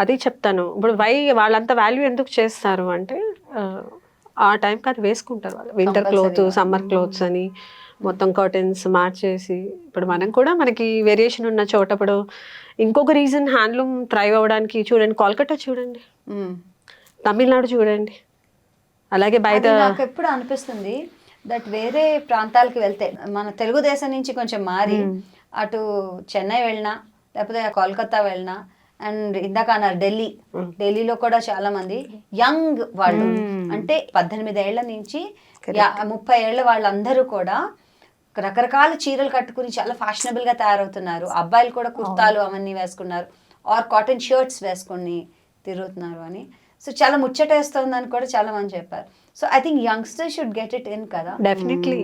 అది చెప్తాను. ఇప్పుడు వాళ్ళంతా వాల్యూ ఎందుకు చేస్తారు అంటే ఆ టైంకి అది వేసుకుంటారు వాళ్ళు, వింటర్ క్లోత్, సమ్మర్ క్లోత్స్ అని మొత్తం కర్టెన్స్ మార్చేసి. ఇప్పుడు మనం కూడా మనకి వేరియేషన్ ఉన్న చోట, ఇప్పుడు ఇంకొక రీజన్ హ్యాండ్లూమ్ థ్రైవ్ అవ్వడానికి చూడండి, కోల్కతా చూడండి, తమిళనాడు చూడండి, అలాగే బయట. నాకు ఎప్పుడు అనిపిస్తుంది దట్ వేరే ప్రాంతాలకు వెళ్తే, మన తెలుగుదేశం నుంచి కొంచెం మారి అటు చెన్నై వెళ్ళినా లేకపోతే కోల్కతా వెళ్ళినా, అండ్ ఇందాక అన్నారు ఢిల్లీలో కూడా చాలా మంది యంగ్ వాళ్ళు, అంటే 18 ఏళ్ల నుంచి 30 ఏళ్ల వాళ్ళందరూ కూడా రకరకాల చీరలు కట్టుకుని చాలా ఫ్యాషనబుల్ గా తయారవుతున్నారు. అబ్బాయిలు కూడా కుర్తాలు అవన్నీ వేసుకున్నారు, ఆర్ కాటన్ షర్ట్స్ వేసుకుని తిరుగుతున్నారు అని. సో చాలా ముచ్చటేస్తుందని కూడా చాలా మంది చెప్పారు. So I think youngsters should get it in కదా. డెఫినెట్లీ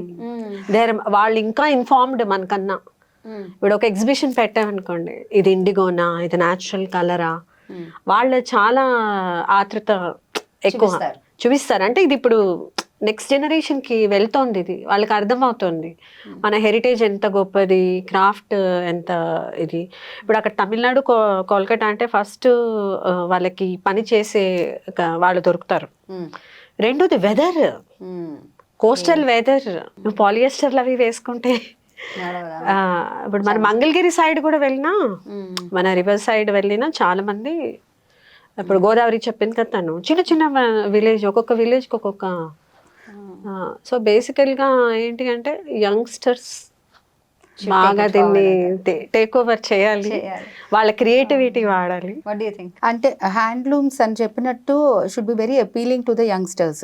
వాళ్ళు ఇంకా ఇన్ఫార్మ్డ్ మనకన్నా. ఇప్పుడు ఒక ఎగ్జిబిషన్ పెట్టామనుకోండి, ఇది ఇండిగోనా, ఇది న్యాచురల్ కలరా, వాళ్ళు చాలా ఆతృత ఎక్కువ చూపిస్తారు. అంటే ఇది ఇప్పుడు నెక్స్ట్ జనరేషన్కి వెళ్తోంది, ఇది వాళ్ళకి అర్థమవుతుంది మన హెరిటేజ్ ఎంత గొప్పది, క్రాఫ్ట్ ఎంత ఇది. ఇప్పుడు అక్కడ తమిళనాడు, కోల్కతా అంటే ఫస్ట్ వాళ్ళకి పని చేసే వాళ్ళు దొరుకుతారు. రెండోది వెదర్, కోస్టల్ వెదర్. పాలియస్టర్లు అవి వేసుకుంటే ఇప్పుడు మన మంగళగిరి సైడ్ కూడా వెళ్ళినా, మన రివర్ సైడ్ వెళ్ళినా చాలా మంది, ఇప్పుడు గోదావరి చెప్పింది కదా తను, చిన్న చిన్న విలేజ్, ఒక్కొక్క విలేజ్కి ఒక్కొక్క. సో బేసికల్గా ఏంటి అంటే యంగ్స్టర్స్ బాగా దీన్ని టేక్ ఓవర్ చేయాలి, వాళ్ళ క్రియేటివిటీ వాడాలి. అంటే హ్యాండ్లూమ్స్ అని చెప్పినట్టు should be very appealing to the youngsters.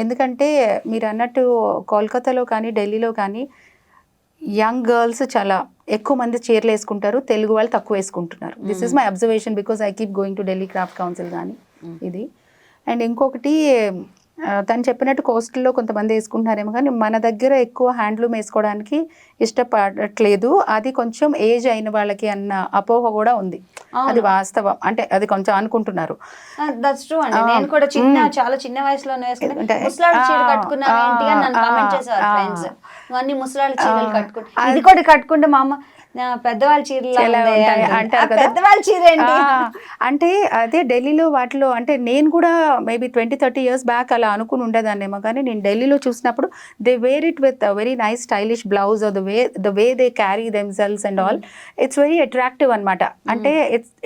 ఎందుకంటే మీరు అన్నట్టు కోల్కతాలో కానీ ఢిల్లీలో కానీ యంగ్ గర్ల్స్ చాలా ఎక్కువ మంది చీరలు వేసుకుంటారు, తెలుగు వాళ్ళు తక్కువ వేసుకుంటున్నారు. This is my observation because I keep going to Delhi craft council కానీ ఇది. అండ్ ఇంకొకటి తను చెప్పినట్టు కోస్టల్లో కొంతమంది వేసుకుంటున్నారేమో, కానీ మన దగ్గర ఎక్కువ హ్యాండ్లూమ్ వేసుకోవడానికి ఇష్టపడట్లేదు. అది కొంచెం ఏజ్ అయిన వాళ్ళకి అన్న అపోహ కూడా ఉంది, అది వాస్తవం. అంటే అది కొంచెం అనుకుంటున్నారు. దట్స్ ట్రూ అండి. నేను కూడా చాలా చిన్న వయసులోనే వేసుకుంటే ముసలాళ్ళ చీర కట్టుకున్నావు ఏంటి అని నన్ను కామెంట్ చేసేవారు ఫ్రెండ్స్. అన్ని ముసలాళ్ళ చీరలు కట్టుకుంటే, ఇది కూడా కట్టుకుంటే మా అమ్మ పెద్దవాళ్ళ చీరలు అంటారు కదా, పెద్దవాళ్ళ చీర ఏంటి అంటే అదే ఢిల్లీలో వాటిలో. అంటే నేను కూడా మేబీ 20-30 years బ్యాక్ అలా అనుకుని ఉండేదాన్నేమో, కానీ నేను ఢిల్లీలో చూసినప్పుడు they were it with very nice stylish blouse, the way they carry themselves and all, it's very attractive అనమాట. అంటే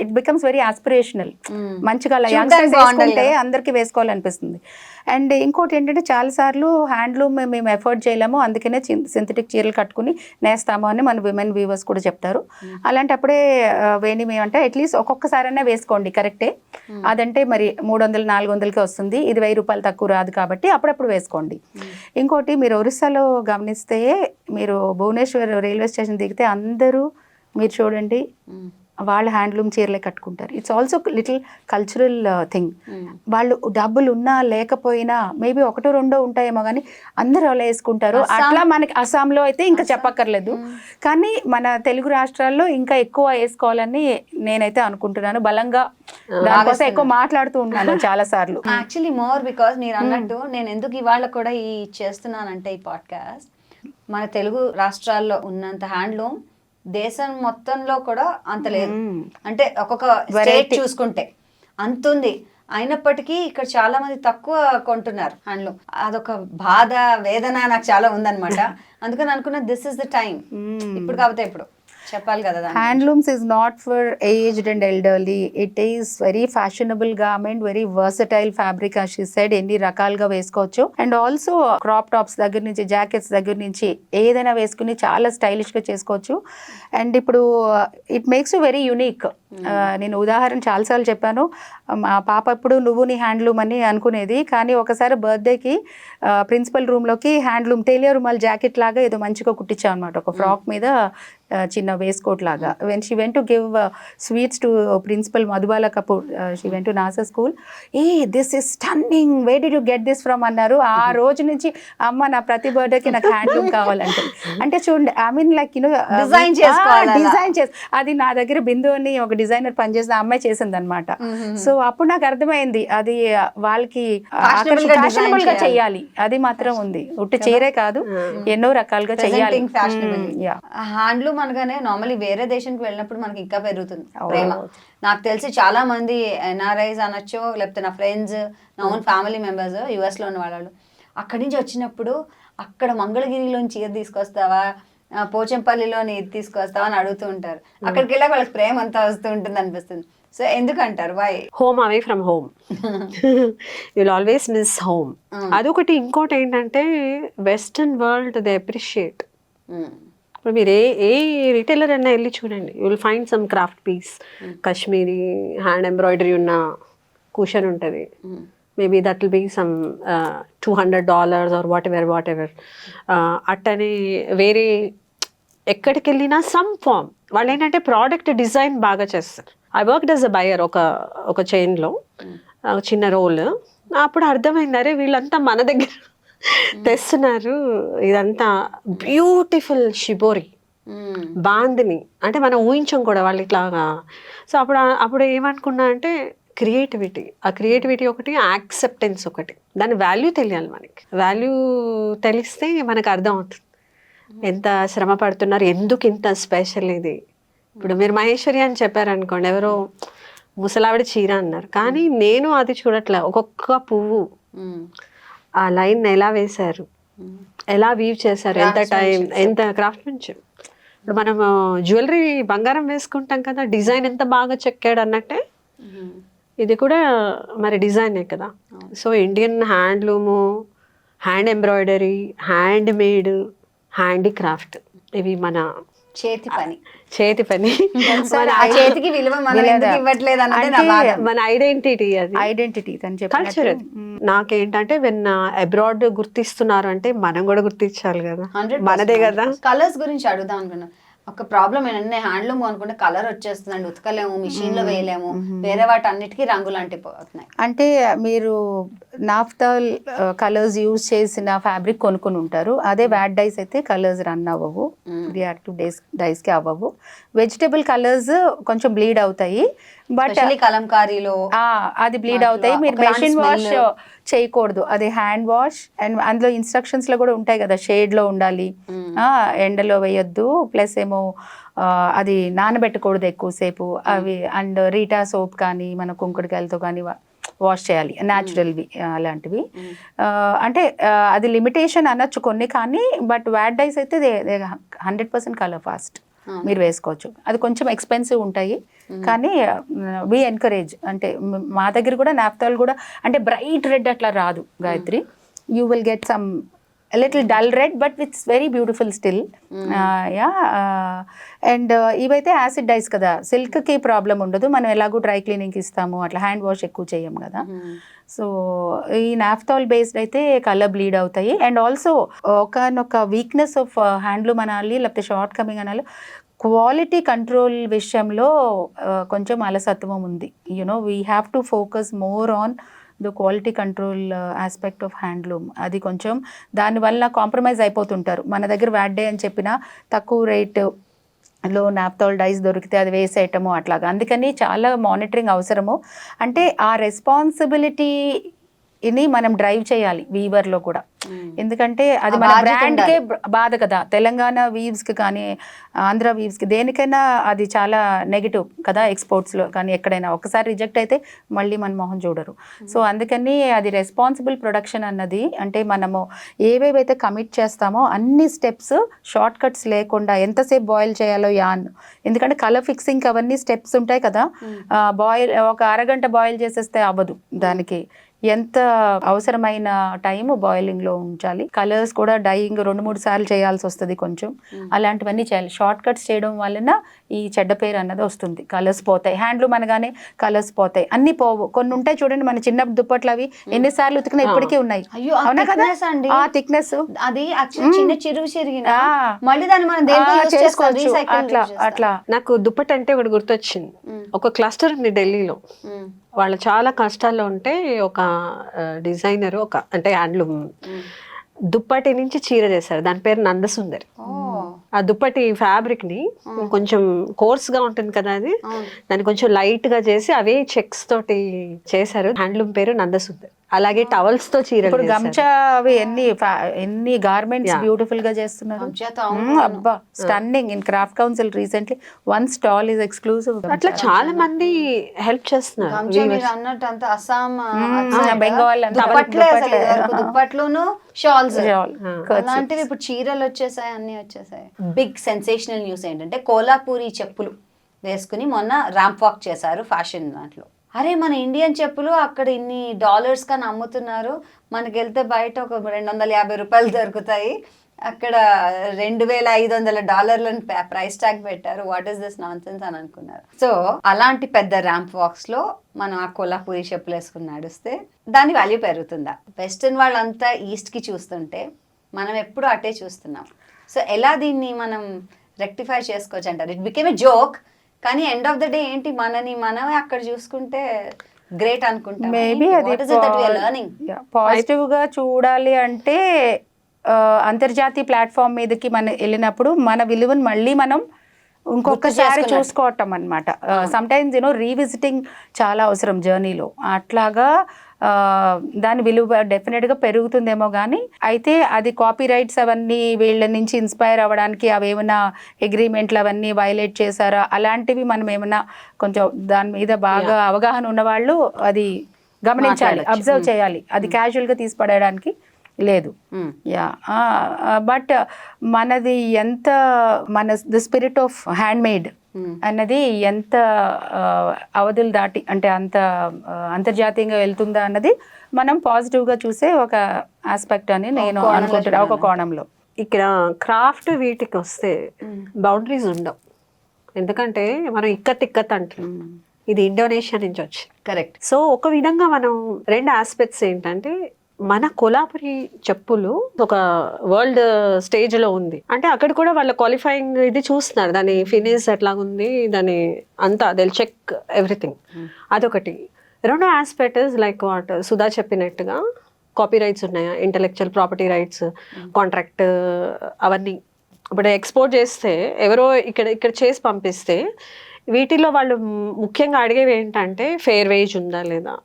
ఇట్ బికమ్స్ వెరీ ఆస్పిరేషనల్. మంచిగా అలా యంగ్స్టర్స్ వేసుకుంటే అందరికీ వేసుకోవాలనిపిస్తుంది. అండ్ ఇంకోటి ఏంటంటే చాలాసార్లు హ్యాండ్లూమ్ మేము ఎఫర్ట్ చేయలేము, అందుకనే సింథటిక్ చీరలు కట్టుకుని నేస్తాము అని మన విమెన్ వీవర్స్ కూడా చెప్తారు. అలాంటప్పుడే వేణి మేమంటే అట్లీస్ట్ ఒక్కొక్కసారైనా వేసుకోండి, కరెక్టే. అదంటే మరి 300-400కే వస్తుంది, ఇది 1000 రూపాయలు తక్కువ రాదు కాబట్టి అప్పుడప్పుడు వేసుకోండి. ఇంకోటి మీరు ఒరిస్సాలో గమనిస్తే, మీరు భువనేశ్వర్ రైల్వే స్టేషన్ దిగితే అందరూ మీరు చూడండి వాళ్ళు హ్యాండ్లూమ్ చీరలే కట్టుకుంటారు. It's also little cultural thing. వాళ్ళు డబ్బులు ఉన్నా లేకపోయినా మేబీ ఒకటో రెండో ఉంటాయేమో కానీ అందరూ అలా వేసుకుంటారు. అట్లా మనకి అస్సాంలో అయితే ఇంకా చెప్పక్కర్లేదు. కానీ మన తెలుగు రాష్ట్రాల్లో ఇంకా ఎక్కువ వేసుకోవాలని నేనైతే అనుకుంటున్నాను. బలంగా దానికోసం ఎక్కువ మాట్లాడుతూ ఉన్నాను చాలా సార్లు. యాక్చువల్లీ మోర్ బికాస్ మీరు అన్నట్టు నేను ఎందుకు ఇవాళ కూడా ఈ చేస్తున్నానంటే ఈ పాడ్కాస్ట్, మన తెలుగు రాష్ట్రాల్లో ఉన్నంత హ్యాండ్లూమ్ దేశం మొత్తంలో కూడా అంత లేదు. అంటే ఒక్కొక్క స్టేట్ చూసుకుంటే అంత ఉంది. అయినప్పటికీ ఇక్కడ చాలా మంది తక్కువ కొంటున్నారు హ్యాండ్లూమ్. అదొక బాధ వేదన నాకు చాలా ఉందన్నమాట. అందుకని అనుకున్నా దిస్ ఇస్ ద టైం, ఇప్పుడు కాకపోతే ఇప్పుడు చెప్పాలి కదా. Handlooms is not for aged and elderly. It is very fashionable garment, very versatile fabric she said. ఎన్ని రకాలుగా వేసుకోవచ్చు. అండ్ ఆల్సో క్రాప్ టాప్స్ దగ్గర నుంచి జాకెట్స్ దగ్గర నుంచి ఏదైనా వేసుకుని చాలా స్టైలిష్గా చేసుకోవచ్చు. అండ్ ఇప్పుడు it makes you very unique. నేను ఉదాహరణ చాలాసార్లు చెప్పాను. మా పాప ఎప్పుడు నువ్వు నీ హ్యాండ్లూమ్ అని అనుకునేది. కానీ ఒకసారి బర్త్డేకి ప్రిన్సిపల్ రూమ్లోకి హ్యాండ్లూమ్ టైలర్ రుమాల్ జాకెట్ లాగా ఏదో మంచిగా కుట్టించాం అనమాట. ఒక ఫ్రాక్ మీద చిన్న వేస్కోట్ లాగా. When she went to give sweets to principal Madhubala Kapoor, she went to NASA school. This is stunning, where did you get this from అన్నారు. ఆ రోజు నుంచి అమ్మ నా ప్రతి బర్త్డేకి నాకు హ్యాండ్లూమ్ కావాలంటే. అంటే చూడండి, I mean like you know design చేసి అది నా దగ్గర బిందు అని ఒక డిజైనర్ పనిచేసిన అమ్మాయి చేసింది అనమాట. సో అప్పుడు నాకు అర్థమైంది అది వాళ్ళకి ఫ్యాషనబుల్ గా చెయ్యాలి. అది మాత్రం ఉంది. ఉట్టి చీరే కాదు, ఎన్నో రకాలుగా చెయ్యాలి. హ్యాండ్లూమ్ అనగానే నార్మల్లీ వేరే దేశానికి వెళ్ళినప్పుడు మనకి ఇంకా పెరుగుతుంది ప్రేమ. నాకు తెలిసి చాలా మంది ఎన్ఆర్ఐస్ అనొచ్చు, లేకపోతే నా ఫ్రెండ్స్, నా ఓన్ ఫ్యామిలీ మెంబర్స్ యుఎస్ లో ఉన్న వాళ్ళు అక్కడి నుంచి వచ్చినప్పుడు అక్కడ మంగళగిరిలోని చీర తీసుకొస్తావా, పోచంపల్లిలో ఇది తీసుకొస్తావా అని అడుగుతూ ఉంటారు. అక్కడికి వెళ్ళాక వాళ్ళకి ప్రేమ అంతా వస్తూ ఉంటుంది అనిపిస్తుంది. సో ఎందుకంటారు? Why home away from home, you'll always miss home. అదొకటి. ఇంకోటి ఏంటంటే వెస్టర్న్ వరల్డ్ దే అప్రిషియేట్. ఇప్పుడు మీరు ఏ రిటైలర్ అయినా వెళ్ళి చూడండి, you will find some craft piece, Kashmiri hand embroidery ఉన్న కుషన్ ఉంటుంది. Maybe that will be some $200 or whatever. అట్టనే వేరే ఎక్కడికి వెళ్ళినా సమ్ ఫామ్ వాళ్ళు ఏంటంటే ప్రోడక్ట్ డిజైన్ బాగా చేస్తారు. I worked as a buyer ఒక చైన్లో చిన్న రోల్. అప్పుడు అర్థమైంది, అరే వీళ్ళంతా మన దగ్గర తెస్తున్నారు ఇదంతా బ్యూటిఫుల్ షిబోరి బాందిని అంటే మనం ఊహించం కూడా వాళ్ళు ఇట్లాగా. సో అప్పుడు ఏమనుకున్నా అంటే క్రియేటివిటీ, ఆ క్రియేటివిటీ ఒకటి, యాక్సెప్టెన్స్ ఒకటి, దాని వాల్యూ తెలియాలి. మనకి వాల్యూ తెలిస్తే మనకు అర్థం అవుతుంది ఎంత శ్రమ పడుతున్నారు, ఎందుకు ఇంత స్పెషల్ ఇది. ఇప్పుడు మీరు మహేశ్వరి అని చెప్పారనుకోండి, ఎవరో ముసలావిడ చీర అన్నారు, కానీ నేను అది చూడట్లే. ఒక్కొక్క పువ్వు ఆ లైన్ ఎలా వేశారు, ఎలా వీవ్ చేశారు, ఎంత టైం, ఎంత క్రాఫ్ట్మెన్షిప్. ఇప్పుడు మనం జ్యువెలరీ బంగారం వేసుకుంటాం కదా, డిజైన్ ఎంత బాగా చెక్కాడు అన్నట్టే ఇది కూడా మరి డిజైనే కదా. So Indian handloom, hand embroidery, hand made, handicraft ఇవి మన చేతి పని. చేతికి విలువ ఇవ్వట్లేదు అన్నది మన ఐడెంటిటీ, అది ఐడెంటిటీ కల్చర్. నాకేంటంటే వెన్ అబ్రాడ్ గుర్తిస్తున్నారు అంటే మనం కూడా గుర్తించాలి కదా, మనదే కదా. కలర్స్ గురించి అడుగుదాం అనుకున్నా. ఒక ప్రాబ్లం ఏంటంటే హ్యాండ్లూమ్ అనుకుంటే కలర్ వచ్చేస్తుందండి, ఉతకలేము, మిషన్ లో వేయలేము, వేరే వాటి అన్నిటికీ రిరంగులు అంటిపోతున్నాయి. అంటే మీరు నాఫ్తాల్ కలర్స్ యూజ్ చేసిన ఫ్యాబ్రిక్ కొనుక్కొని ఉంటారు. అదే వ్యాట్ డైస్ అయితే కలర్స్ రన్ అవ్వవు, రియాక్టివ్ డైస్కి అవ్వవు. వెజిటబుల్ కలర్స్ కొంచెం బ్లీడ్ అవుతాయి, బట్ కలంకారీలో అది బ్లీడ్ అవుతాయి. మీరు మెషిన్ వాష్ చేయకూడదు, అది హ్యాండ్ వాష్. అండ్ అందులో ఇన్స్ట్రక్షన్స్ లో కూడా ఉంటాయి కదా, షేడ్ లో ఉండాలి, ఎండలో వేయొద్దు, ప్లస్ ఏమో అది నానబెట్టకూడదు ఎక్కువసేపు అవి. అండ్ రీటా సోప్ కానీ మన కుంకుడుకాయలతో కానీ వాష్ చేయాలి, న్యాచురల్వి అలాంటివి. అంటే అది లిమిటేషన్ అనొచ్చు కొన్ని, కానీ బట్ వ్యాట్ డైస్ అయితే 100% కలర్ ఫాస్ట్ మీరు వేసుకోవచ్చు. అది కొంచెం ఎక్స్పెన్సివ్ ఉంటాయి, కానీ వి ఎన్కరేజ్. అంటే మా దగ్గర కూడా నాఫ్తాల్ కూడా అంటే బ్రైట్ రెడ్ అట్లా రాదు Gayatri. You will get some little dull red, but it's very beautiful still. And ఇవైతే యాసిడ్ డైస్ కదా, సిల్క్కి ప్రాబ్లం ఉండదు, మనం ఎలాగో డ్రై క్లీనింగ్కి ఇస్తాము, అట్లా హ్యాండ్ వాష్ ఎక్కువ చేయం కదా. సో ఈ నాఫ్తాల్ బేస్డ్ అయితే కలర్ బ్లీడ్ అవుతాయి. అండ్ ఆల్సో ఒకనొక వీక్నెస్ ఆఫ్ హ్యాండ్లూమ్ అనాలి, లేకపోతే షార్ట్ కమింగ్ అనాలి, క్వాలిటీ కంట్రోల్ విషయంలో కొంచెం అలసత్వం ఉంది. We have to focus more on the quality control aspect of handloom. అది కొంచెం దానివల్ల కాంప్రమైజ్ అయిపోతుంటారు. మన దగ్గర వ్యాట్ డే అని చెప్పినా తక్కువ రేటులో నాప్థాల్ డైస్ దొరికితే అది వేసేయటము అట్లాగా. అందుకని చాలా మానిటరింగ్ అవసరము. అంటే ఆ రెస్పాన్సిబిలిటీని మనం డ్రైవ్ చేయాలి వీవర్లో కూడా. ఎందుకంటే అది మన బ్రాండ్కే బాధ కదా. తెలంగాణ వీవ్స్కి కానీ ఆంధ్ర వీవ్స్కి దేనికైనా అది చాలా నెగిటివ్ కదా. ఎక్స్పోర్ట్స్లో కానీ ఎక్కడైనా ఒకసారి రిజెక్ట్ అయితే మళ్ళీ మన మొహం చూడరు. సో అందుకని అది రెస్పాన్సిబుల్ ప్రొడక్షన్ అన్నది అంటే మనము ఏవేవైతే కమిట్ చేస్తామో అన్ని స్టెప్స్ షార్ట్ కట్స్ లేకుండా ఎంతసేపు బాయిల్ చేయాలో ఎందుకంటే కలర్ ఫిక్సింగ్ అవన్నీ స్టెప్స్ ఉంటాయి కదా. బాయిల్ ఒక అరగంట బాయిల్ చేసేస్తే అవ్వదు. దానికి ఎంత అవసరమైన టైం బాయిలింగ్లో ఉంచాలి. కలర్స్ కూడా డైయింగ్ 2-3 సార్లు చేయాల్సి వస్తుంది కొంచెం. అలాంటివన్నీ చేయాలి. షార్ట్ కట్స్ చేయడం వలన ఈ చెడ్డ పేరు అన్నది వస్తుంది. కలర్స్ పోతాయి. హ్యాండ్లూమ్ అనగానే కలర్స్ పోతాయి. అన్ని పోవు. కొన్ని ఉంటాయి చూడండి, మన చిన్న దుప్పట్లు అవి ఎన్నిసార్లు ఉతికినా ఇప్పటికీ ఉన్నాయి. అవునా కదా, ఆ థిక్నెస్ అది చిన్న చిరుగు చిరిగిన మళ్ళీ దాన్ని మనం చేసుకోవచ్చు. అట్లా నాకు దుప్పటి అంటే ఒకటి గుర్తొచ్చింది. ఒక క్లస్టర్ ఉంది ఢిల్లీలో. వాళ్ళు చాలా కష్టాల్లో ఉంటే ఒక డిజైనర్ అంటే హ్యాండ్లూమ్ దుప్పటి నుంచి చీర చేశారు. దాని పేరు నందసుందరి. ఆ దుప్పటి ఫ్యాబ్రిక్ ని కొంచెం కోర్స్ గా ఉంటుంది కదా, అది దాన్ని కొంచెం లైట్ గా చేసి అవే చెక్స్ తోటి చేశారు. హ్యాండ్లూమ్ పేరు నందసుందరి. అలాగే టవల్స్ తో చీరలు. గంచా అవి ఎన్ని గార్మెంట్స్ బ్యూటిఫుల్ గా చేస్తున్నారు. అబ్బా, stunning. In craft council recently one stall is exclusive. అట్లా చాలా మంది హెల్ప్ చేస్తున్నారు. అన్నట్టు అంత అస్సాం, బెంగాల్ దుప్పట్లును షాల్స్ అలాంటివి ఇప్పుడు చీరలు వచ్చేసాయి, అన్ని వచ్చేసాయి. బిగ్ సెన్సేషనల్ న్యూస్ ఏంటంటే కోలాపూరి చెప్పులు వేసుకుని మొన్న ర్యాంప్ వాక్ చేశారు ఫ్యాషన్ దాంట్లో. అరే, మన ఇండియన్ చెప్పులు అక్కడ ఇన్ని డాలర్స్ కానీ అమ్ముతున్నారు, మనకి వెళ్తే బయట ఒక 250 రూపాయలు దొరుకుతాయి, అక్కడ $2,500 ప్రైస్ ట్యాగ్ పెట్టారు. What is this non sense అని అనుకున్నారు. సో అలాంటి పెద్ద ర్యాంప్ వాక్స్ లో మనం ఆ కోలాపూరి చెప్పులు వేసుకుని నడిస్తే దాని వాల్యూ పెరుగుతుందా? వెస్టర్న్ వాళ్ళంతా ఈస్ట్ కి చూస్తుంటే మనం ఎప్పుడు అటే చూస్తున్నాం. సో ఎలా దీన్ని మనం రెక్టిఫై చేసుకోవచ్చు అంటారు? ఇట్ బికేమ్ ఎ జోక్, కానీ ఎండ్ ఆఫ్ ద డే ఏంటి, మనమే అక్కడ చూసుకుంటే గ్రేట్ అనుకుంటాం. మేబీ అది పాజిటివ్ గా చూడాలి అంటే అంతర్జాతీయ ప్లాట్ఫామ్ మీదకి మనం వెళ్ళినప్పుడు మన విలువను మళ్ళీ మనం ఇంకొకసారి చూసుకోవటం అనమాట. సమ్ టైమ్స్ రీవిజిటింగ్ చాలా అవసరం జర్నీలో. అట్లాగా దాని విలువ డెఫినెట్గా పెరుగుతుందేమో. కానీ అయితే అది కాపీ రైట్స్ అవన్నీ వీళ్ళ నుంచి ఇన్స్పైర్ అవ్వడానికి అవేమైనా అగ్రిమెంట్లు అవన్నీ వైలేట్ చేశారా అలాంటివి మనం ఏమైనా కొంచెం దాని మీద బాగా అవగాహన ఉన్నవాళ్ళు అది గమనించాలి, అబ్జర్వ్ చేయాలి. అది క్యాజువల్గా తీసి పడేయడానికి లేదు. బట్ మనది ఎంత the spirit of hand made అన్నది ఎంత అవధులు దాటి అంటే అంత అంతర్జాతీయంగా వెళ్తుందా అన్నది మనం పాజిటివ్గా చూసే ఒక ఆస్పెక్ట్ అని నేను అనుకుంటున్నా. ఒక కోణంలో ఇక్కడ క్రాఫ్ట్ వీటికి వస్తే బౌండరీస్ ఉండవు. ఎందుకంటే మనం ఇక్కత్ అంటున్నాం, ఇది ఇండోనేషియా నుంచి వచ్చి. కరెక్ట్. సో ఒక విధంగా మనం రెండు ఆస్పెక్ట్స్ ఏంటంటే, మన కొలాపురి చెప్పులు ఒక వరల్డ్ స్టేజ్ లో ఉంది అంటే అక్కడ కూడా వాళ్ళ క్వాలిఫైయింగ్ ఇది చూస్తున్నారు, దాని ఫినిష్ ఎట్లా ఉంది, దాని అంతా దే చెక్ ఎవ్రీథింగ్. అదొకటి. రెండో ఆస్పెక్ట్ లైక్ వాట్ సుధా చెప్పినట్టుగా కాపీ రైట్స్ ఉన్నాయా, ఇంటలెక్చువల్ ప్రాపర్టీ రైట్స్, కాంట్రాక్ట్ అవన్నీ. ఇప్పుడు ఎక్స్పోర్ట్ చేస్తే ఎవరో ఇక్కడ చేసి పంపిస్తే వీటిలో వాళ్ళు ముఖ్యంగా అడిగేవి ఏంటంటే ఫెయిర్ వేజ్ ఉందా లేదా,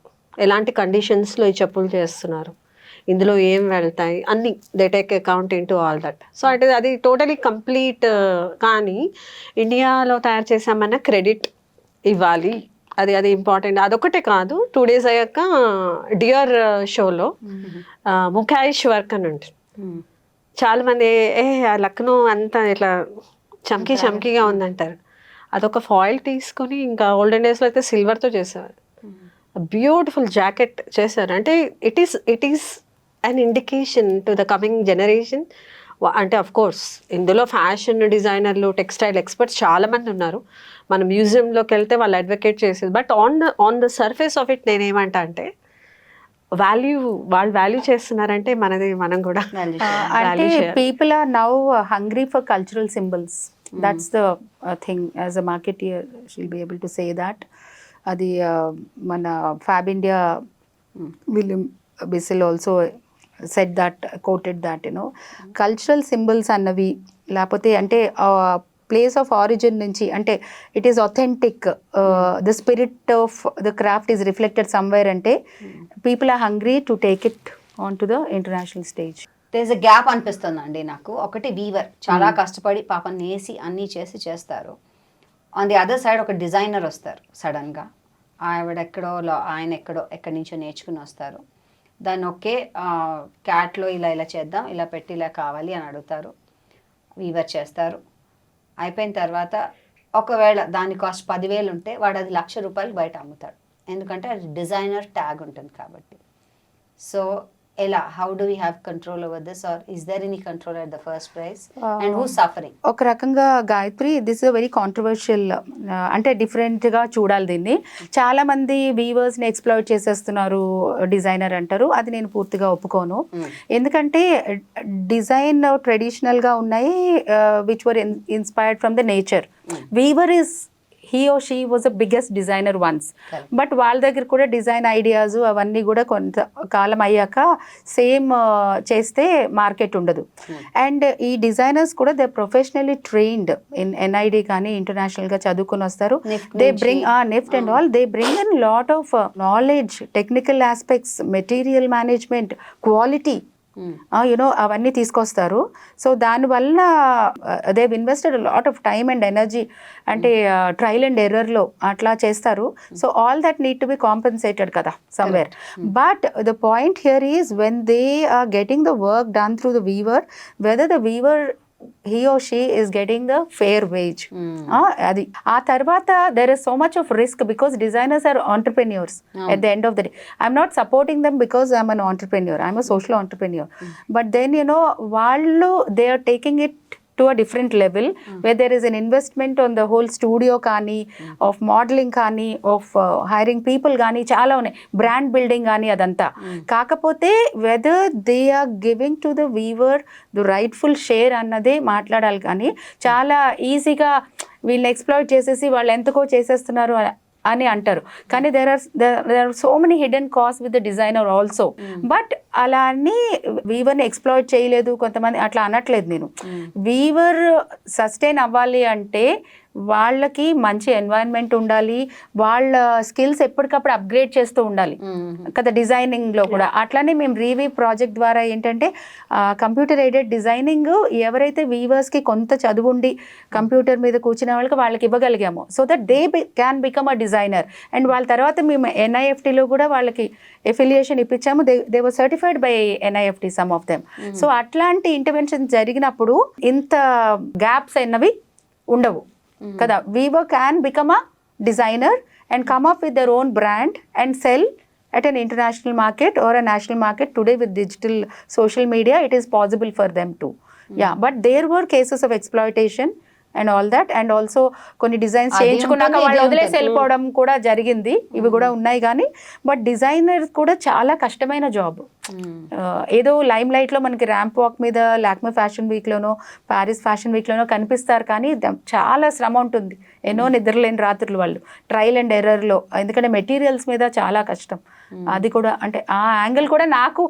ఎలాంటి కండిషన్స్లో ఈ చెప్పులు చేస్తున్నారు, ఇందులో ఏం వెళ్తాయి అన్నీ, they take account in to all that. So అంటే అది టోటలీ కంప్లీట్. కానీ ఇండియాలో తయారు చేసామన్న క్రెడిట్ ఇవ్వాలి, అది ఇంపార్టెంట్. అదొకటే కాదు, 2 days అయ్యాక డియర్ షోలో ముఖాయిష్ వర్క్ అని ఉంటుంది. చాలా మంది లక్నో అంతా ఇట్లా చమ్కీగా ఉందంటారు. అదొక ఫాయిల్ తీసుకొని ఇంకా ఓల్డెన్ డేస్లో అయితే సిల్వర్తో చేసేవారు. బ్యూటిఫుల్ జాకెట్ చేశారు. అంటే it is an indication to the coming generation. అంటే అఫ్ కోర్స్ ఇందులో ఫ్యాషన్ డిజైనర్లు, టెక్స్టైల్ ఎక్స్పర్ట్స్ చాలా మంది ఉన్నారు. మన మ్యూజియంలోకి వెళ్తే వాళ్ళు అడ్వకేట్ చేసేది. But on the surface of it నేనేమంటా అంటే వాళ్ళు చేస్తున్నారంటే మనం కూడా అంటే people are now hungry for cultural symbols. That's the thing. As a marketeer, she'll be able to say that. అది మన Fabindia William Bissell also set that, quoted that cultural symbols అన్నవి, లేకపోతే అంటే ప్లేస్ ఆఫ్ ఆరిజిన్ నుంచి, అంటే it is authentic, the spirit of the craft is reflected somewhere అంటే people are hungry to take it on to the international stage. There is a gap అనిపిస్తుందండి నాకు. ఒకటి Weaver చాలా కష్టపడి పాపం నేసి అన్నీ చేస్తారు. ఆన్ ది అదర్ సైడ్ ఒక డిజైనర్ వస్తారు సడన్గా, ఆయన ఎక్కడి నుంచో నేర్చుకుని వస్తారు. దాన్ని ఒకే క్యాట్లో ఇలా చేద్దాం, ఇలా పెట్టి ఇలా కావాలి అని అడుగుతారు, వీవర్ చేస్తారు. అయిపోయిన తర్వాత ఒకవేళ దాని కాస్ట్ 10,000 ఉంటే వాడు అది ₹1,00,000 బయట అమ్ముతాడు, ఎందుకంటే అది డిజైనర్ ట్యాగ్ ఉంటుంది కాబట్టి. సో ఎలా, how do we have control over this, or is there any control at the first price, and who suffering? ఒక రకంగా Gayatri, this is very controversial, అంటే డిఫరెంట్గా చూడాలి దీన్ని. చాలా మంది వీవర్స్ని ఎక్స్ప్లాయిట్ చేసేస్తున్నారు, డిజైనర్ అంటారు. అది నేను పూర్తిగా ఒప్పుకోను. ఎందుకంటే డిజైన్ ట్రెడిషనల్గా ఉన్నాయి, which were inspired from the nature. Weaver is he or she was the biggest designer once. But వాళ్ళ దగ్గర కూడా డిజైన్ ఐడియాస్ అవన్నీ కూడా కొంత కాలం అయ్యాక సేమ్ చేస్తే మార్కెట్ ఉండదు. అండ్ ఈ డిజైనర్స్ కూడా they professionally trained in NID కానీ ఇంటర్నేషనల్గా చదువుకుని వస్తారు. They bring NIFT and all, they bring in lot of knowledge, technical aspects, material management, quality, అవన్నీ తీసుకొస్తారు. సో దానివల్ల they invested lot of time and energy, అంటే ట్రయల్ అండ్ ఎర్రర్లో అట్లా చేస్తారు. So all that need to be compensated కదా somewhere. But the point here is when they are getting the work done through the Weaver, weather the weaver he or she is getting the fair wage. Adi aa tarvata there is so much of risk, because designers are entrepreneurs at the end of the day. I'm not supporting them because I'm an entrepreneur, I'm a social entrepreneur. But then vallu they are taking it to a different level, where there is an investment on the whole studio కానీ, of modeling కానీ, of hiring people కానీ, చాలా ఉన్నాయి, brand building కానీ, అదంతా. కాకపోతే whether they are giving to the weaver the rightful share అన్నదే మాట్లాడాలి. కానీ చాలా ఈజీగా వీళ్ళని ఎక్స్ప్లాయిట్ చేసేసి వాళ్ళు ఎంతకో చేసేస్తున్నారు అని అంటారు. కానీ there are so many hidden cost with the designer also. But అలా అని వీవర్ని ఎక్స్ప్లాయిట్ చేయలేదు కొంతమంది, అట్లా అనట్లేదు నేను. వీవర్ సస్టైన్ అవ్వాలి అంటే వాళ్ళకి మంచి ఎన్వైరన్మెంట్ ఉండాలి, వాళ్ళ స్కిల్స్ ఎప్పటికప్పుడు అప్గ్రేడ్ చేస్తూ ఉండాలి కదా డిజైనింగ్లో కూడా. అట్లానే మేము రీవీవ్ ప్రాజెక్ట్ ద్వారా ఏంటంటే కంప్యూటర్ ఎయిడెడ్ డిజైనింగ్ ఎవరైతే వీవర్స్కి కొంత చదువుండి కంప్యూటర్ మీద కూర్చునే వాళ్ళకి ఇవ్వగలిగాము, so that they can become a designer. And వాళ్ళ తర్వాత మేము NIFTలో కూడా వాళ్ళకి ఎఫిలియేషన్ ఇప్పించాము. They were certified by NIFT some of them. So అట్లాంటి ఇంటర్వెన్షన్ జరిగినప్పుడు ఇంత గ్యాప్స్ అన్నవి ఉండవు కదా. Weaver can become a designer and come up with their own brand and sell at an international market or a national market. Today with digital social media it is possible for them to. Yeah, but there were cases of exploitation and all that, and also కొన్ని designs చేయించుకున్నాక వాళ్ళు వదిలేసి వెళ్ళిపోవడం కూడా జరిగింది, ఇవి కూడా ఉన్నాయి. కానీ బట్ డిజైనర్ కూడా చాలా కష్టమైన జాబ్. ఏదో లైమ్ లైట్లో మనకి ర్యాంప్ వాక్ మీద లాక్మే ఫ్యాషన్ వీక్లోనో ప్యారిస్ ఫ్యాషన్ వీక్లోనో కనిపిస్తారు, కానీ చాలా శ్రమ ఉంటుంది, ఎన్నో నిద్రలేని రాత్రులు వాళ్ళు ట్రయల్ అండ్ ఎర్రర్లో, ఎందుకంటే మెటీరియల్స్ మీద చాలా కష్టం. అది కూడా అంటే ఆ యాంగిల్ కూడా నాకు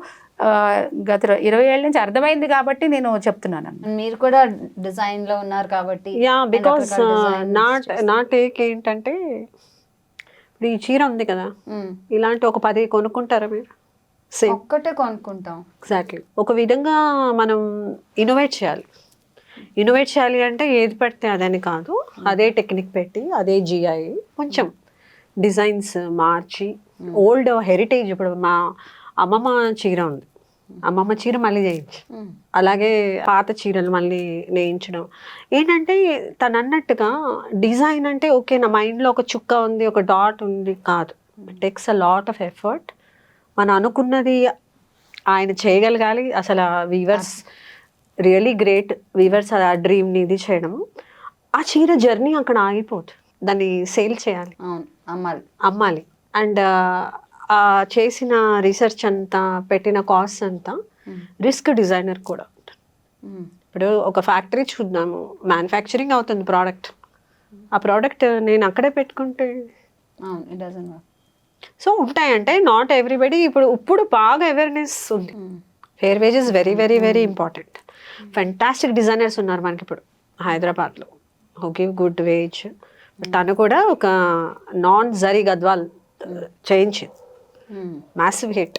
గత 20 ఏళ్ళ నుంచి అర్థమైంది కాబట్టి నేను చెప్తున్నాను. మీరు కూడా డిజైన్ లో ఉన్నారు కాబట్టి. యా, బికాస్ నా టేక్ ఏంటంటే, ఇప్పుడు ఈ చీర ఉంది కదా, ఇలాంటి ఒక 10 కొనుక్కుంటారా మీరు? సేమ్ ఒక్కటే కొనుక్కుంటాం. ఎగ్జాక్ట్లీ. ఒక విధంగా మనం ఇన్నోవేట్ చేయాలి అంటే ఏది పడితే అదని కాదు, అదే టెక్నిక్ పెట్టి అదే GI కొంచెం డిజైన్స్ మార్చి ఓల్డ్ హెరిటేజ్. ఇప్పుడు మా అమ్మమ్మ చీర ఉంది, అమ్మమ్మ చీర మళ్ళీ చేయించి, అలాగే పాత చీరలు మళ్ళీ నేయించడం. ఏంటంటే తను అన్నట్టుగా డిజైన్ అంటే ఓకే నా మైండ్లో ఒక చుక్క ఉంది, ఒక డాట్ ఉంది కాదు, it takes a lot of effort. మనం అనుకున్నది ఆయన చేయగలగాలి. అసలు వీవర్స్ రియలీ గ్రేట్, వీవర్స్ ఆ డ్రీమ్ని ఇది చేయడం. ఆ చీర జర్నీ అక్కడ ఆగిపోతుంది, దాన్ని సేల్ చేయాలి, అమ్మాలి. అండ్ చేసిన రీసెర్చ్ అంతా, పెట్టిన కాస్ట్ అంతా రిస్క్ డిజైనర్ కూడా ఉంటుంది. ఇప్పుడు ఒక ఫ్యాక్టరీ చూద్దాము, మ్యానుఫ్యాక్చరింగ్ అవుతుంది ప్రోడక్ట్, ఆ ప్రోడక్ట్ నేను అక్కడే పెట్టుకుంటే ఇట్ డజంట్ వర్క్. సో ఉంటాయంటే నాట్ ఎవ్రీబడి. ఇప్పుడు బాగా అవేర్నెస్ ఉంది. Fair wage is very very very important. Fantastic designers ఉన్నారు మనకి ఇప్పుడు హైదరాబాద్లో, హూ గివ్ గుడ్ వేజ్. తను కూడా ఒక నాన్ జరీ గద్వాల్ చేయించింది, మ్యాసివ్ హిట్.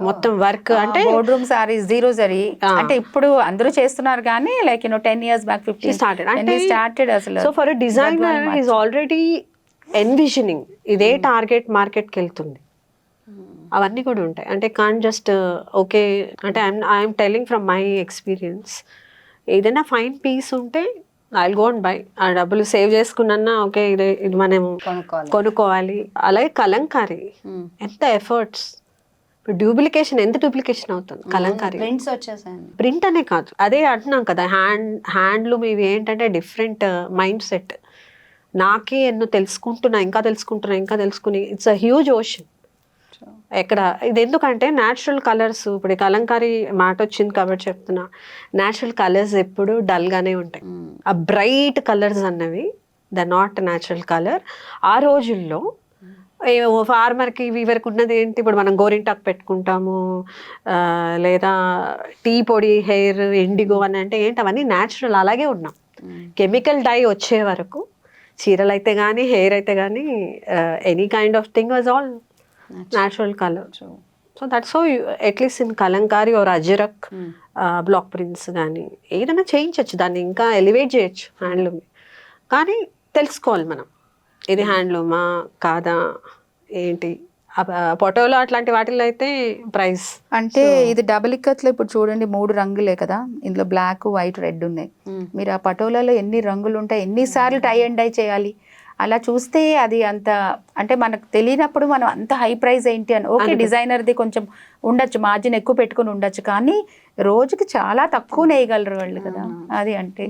మొత్తం వర్క్ అంటే board room saris zero zari. అంటే ఇప్పుడు అందరూ చేస్తున్నారు కానీ లైక్ 10 years back 15 స్టార్టెడ్ అసలు. So for designer is already envisioning ఇదే టార్గెట్ మార్కెట్కి వెళ్తుంది. అవన్నీ కూడా ఉంటాయి. అంటే కాన్ జస్ట్ ఓకే అంటే I'm telling from my experience, ఏదైనా ఫైన్ పీస్ ఉంటే I will go and by. ఆ డబ్బులు సేవ్ చేసుకున్నా ఓకే ఇది మనం కొనుక్కోవాలి. అలాగే కలంకారీ ఎంత ఎఫర్ట్స్, ఇప్పుడు ఎంత డూప్లికేషన్ అవుతుంది కలంకారీ. ప్రింట్స్ వచ్చేసాయండి. ప్రింట్ అనే కాదు, అదే అంటున్నాం కదా, హ్యాండ్లూమ్ ఇవి ఏంటంటే డిఫరెంట్ మైండ్ సెట్. నాకే ఎన్నో ఇంకా తెలుసుకుని ఇట్స్ అ హ్యూజ్ ఓషన్. ఎక్కడ ఇది ఎందుకంటే న్యాచురల్ కలర్స్, ఇప్పుడు కలంకారీ మాట వచ్చింది కాబట్టి చెప్తున్నా, న్యాచురల్ కలర్స్ ఎప్పుడు డల్గానే ఉంటాయి. ఆ బ్రైట్ కలర్స్ అన్నవి ద నాట్ న్యాచురల్ కలర్. ఆ రోజుల్లో ఫార్మర్కి వీవర్కి ఉన్నది ఏంటి, ఇప్పుడు మనం గోరింటాకు పెట్టుకుంటాము, లేదా టీ పొడి, హెయిర్ ఇండిగో అని అంటే ఏంటి, అవన్నీ న్యాచురల్ అలాగే ఉన్నాం. కెమికల్ డై వచ్చే వరకు చీరలు అయితే కానీ హెయిర్ అయితే కానీ any kind of thing was all natural colour. So that's how at least in Kalamkari or Ajrakh block prints కానీ ఏదైనా చేయించవచ్చు, దాన్ని ఇంకా ఎలివేట్ చేయొచ్చు హ్యాండ్లూమ్. కానీ తెలుసుకోవాలి మనం ఇది హ్యాండ్లూమా కాదా ఏంటి. ఫోటోలో అట్లాంటి వాటిల్లో అయితే ప్రైస్ అంటే ఇది డబుల్ ఇక్కత్లో ఇప్పుడు చూడండి 3 రంగులే కదా, ఇందులో బ్లాక్ వైట్ రెడ్ ఉన్నాయి. మీరు ఆ పటోలాలో ఎన్ని రంగులు ఉంటాయి, ఎన్నిసార్లు టై అండ్ డై చేయాలి. అలా చూస్తే అది అంత అంటే మనకు తెలియనప్పుడు మనం అంత హై ప్రైస్ ఏంటి అని ఓకే, డిజైనర్ది కొంచెం ఉండొచ్చు, మార్జిన్ ఎక్కువ పెట్టుకుని ఉండొచ్చు, కానీ రోజుకి చాలా తక్కువ నేయగలరు వాళ్ళు కదా. అది అంటే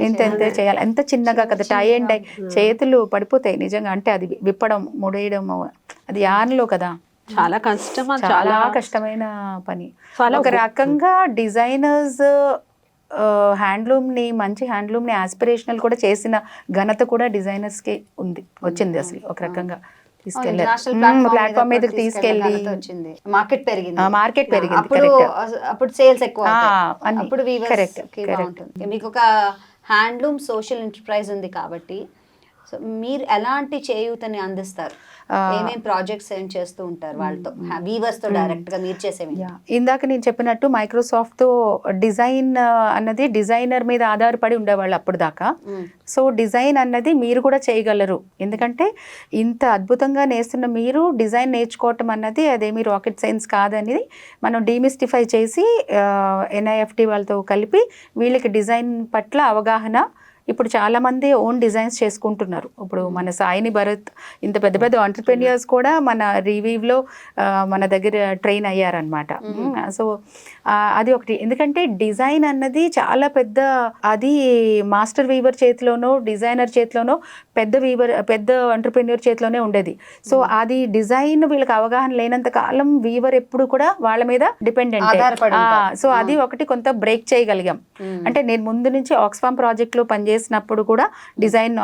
ఇంత చేయాలి, ఎంత చిన్నగా కదా టై అండ్ డై, చేతులు పడిపోతాయి నిజంగా. అంటే అది విప్పడం ముడేయడం అది యాన్లో కదా, చాలా కష్టం, చాలా కష్టమైన పని. ఒక రకంగా డిజైనర్స్ హ్యాండ్లూమ్ని, మంచి హ్యాండ్లూమ్ని ఆస్పిరేషనల్ కూడా చేసిన ఘనత కూడా డిజైనర్స్కి వచ్చింది అసలు. ఒక రకంగా ప్లాట్ఫామ్ మీదకి తీసుకెళ్ళి మార్కెట్ పెరిగింది. అప్పుడు సేల్స్ ఎక్కువ, అప్పుడు మీకు ఒక హ్యాండ్లూమ్ సోషల్ ఎంటర్ప్రైజ్ ఉంది కాబట్టి సో మీరు ఎలాంటి చేయూతని అందిస్తారు, ఏమేం ప్రాజెక్ట్స్ ఏం చేస్తూ ఉంటారు వాళ్ళతో, వీవర్స్ తో డైరెక్ట్ గా మీరు చేసేవి? ఇందాక నేను చెప్పినట్టు మైక్రోసాఫ్ట్ తో డిజైన్ అన్నది డిజైనర్ మీద ఆధారపడి ఉండేవాళ్ళు అప్పుడు దాకా. సో డిజైన్ అన్నది మీరు కూడా చేయగలరు, ఎందుకంటే ఇంత అద్భుతంగా నేస్తున్న మీరు డిజైన్ నేర్చుకోవటం అన్నది అదేమి రాకెట్ సైన్స్ కాదని మనం డీమిస్టిఫై చేసి NIFT వాళ్ళతో కలిపి వీళ్ళకి డిజైన్ పట్ల అవగాహన. ఇప్పుడు చాలామంది ఓన్ డిజైన్స్ చేసుకుంటున్నారు. ఇప్పుడు మన సాయిని భరత్, ఇంత పెద్ద పెద్ద ఆంటర్ప్రెన్యూర్స్ కూడా మన రివీవ్లో మన దగ్గర ట్రైన్ అయ్యారనమాట. సో అది ఒకటి, ఎందుకంటే డిజైన్ అన్నది చాలా పెద్ద, అది మాస్టర్ వీవర్ చేతిలోనో డిజైనర్ చేతిలోనో పెద్ద ఆంటర్ప్రెన్యూర్ చేతిలోనే ఉండేది. సో అది డిజైన్ వీళ్ళకి అవగాహన లేనంత కాలం వీవర్ ఎప్పుడు కూడా వాళ్ళ మీద డిపెండెంట్. సో అది ఒకటి కొంత బ్రేక్ చేయగలిగాం. అంటే నేను ముందు నుంచి ఆక్స్ఫామ్ ప్రాజెక్ట్లో పనిచేసినప్పుడు కూడా డిజైన్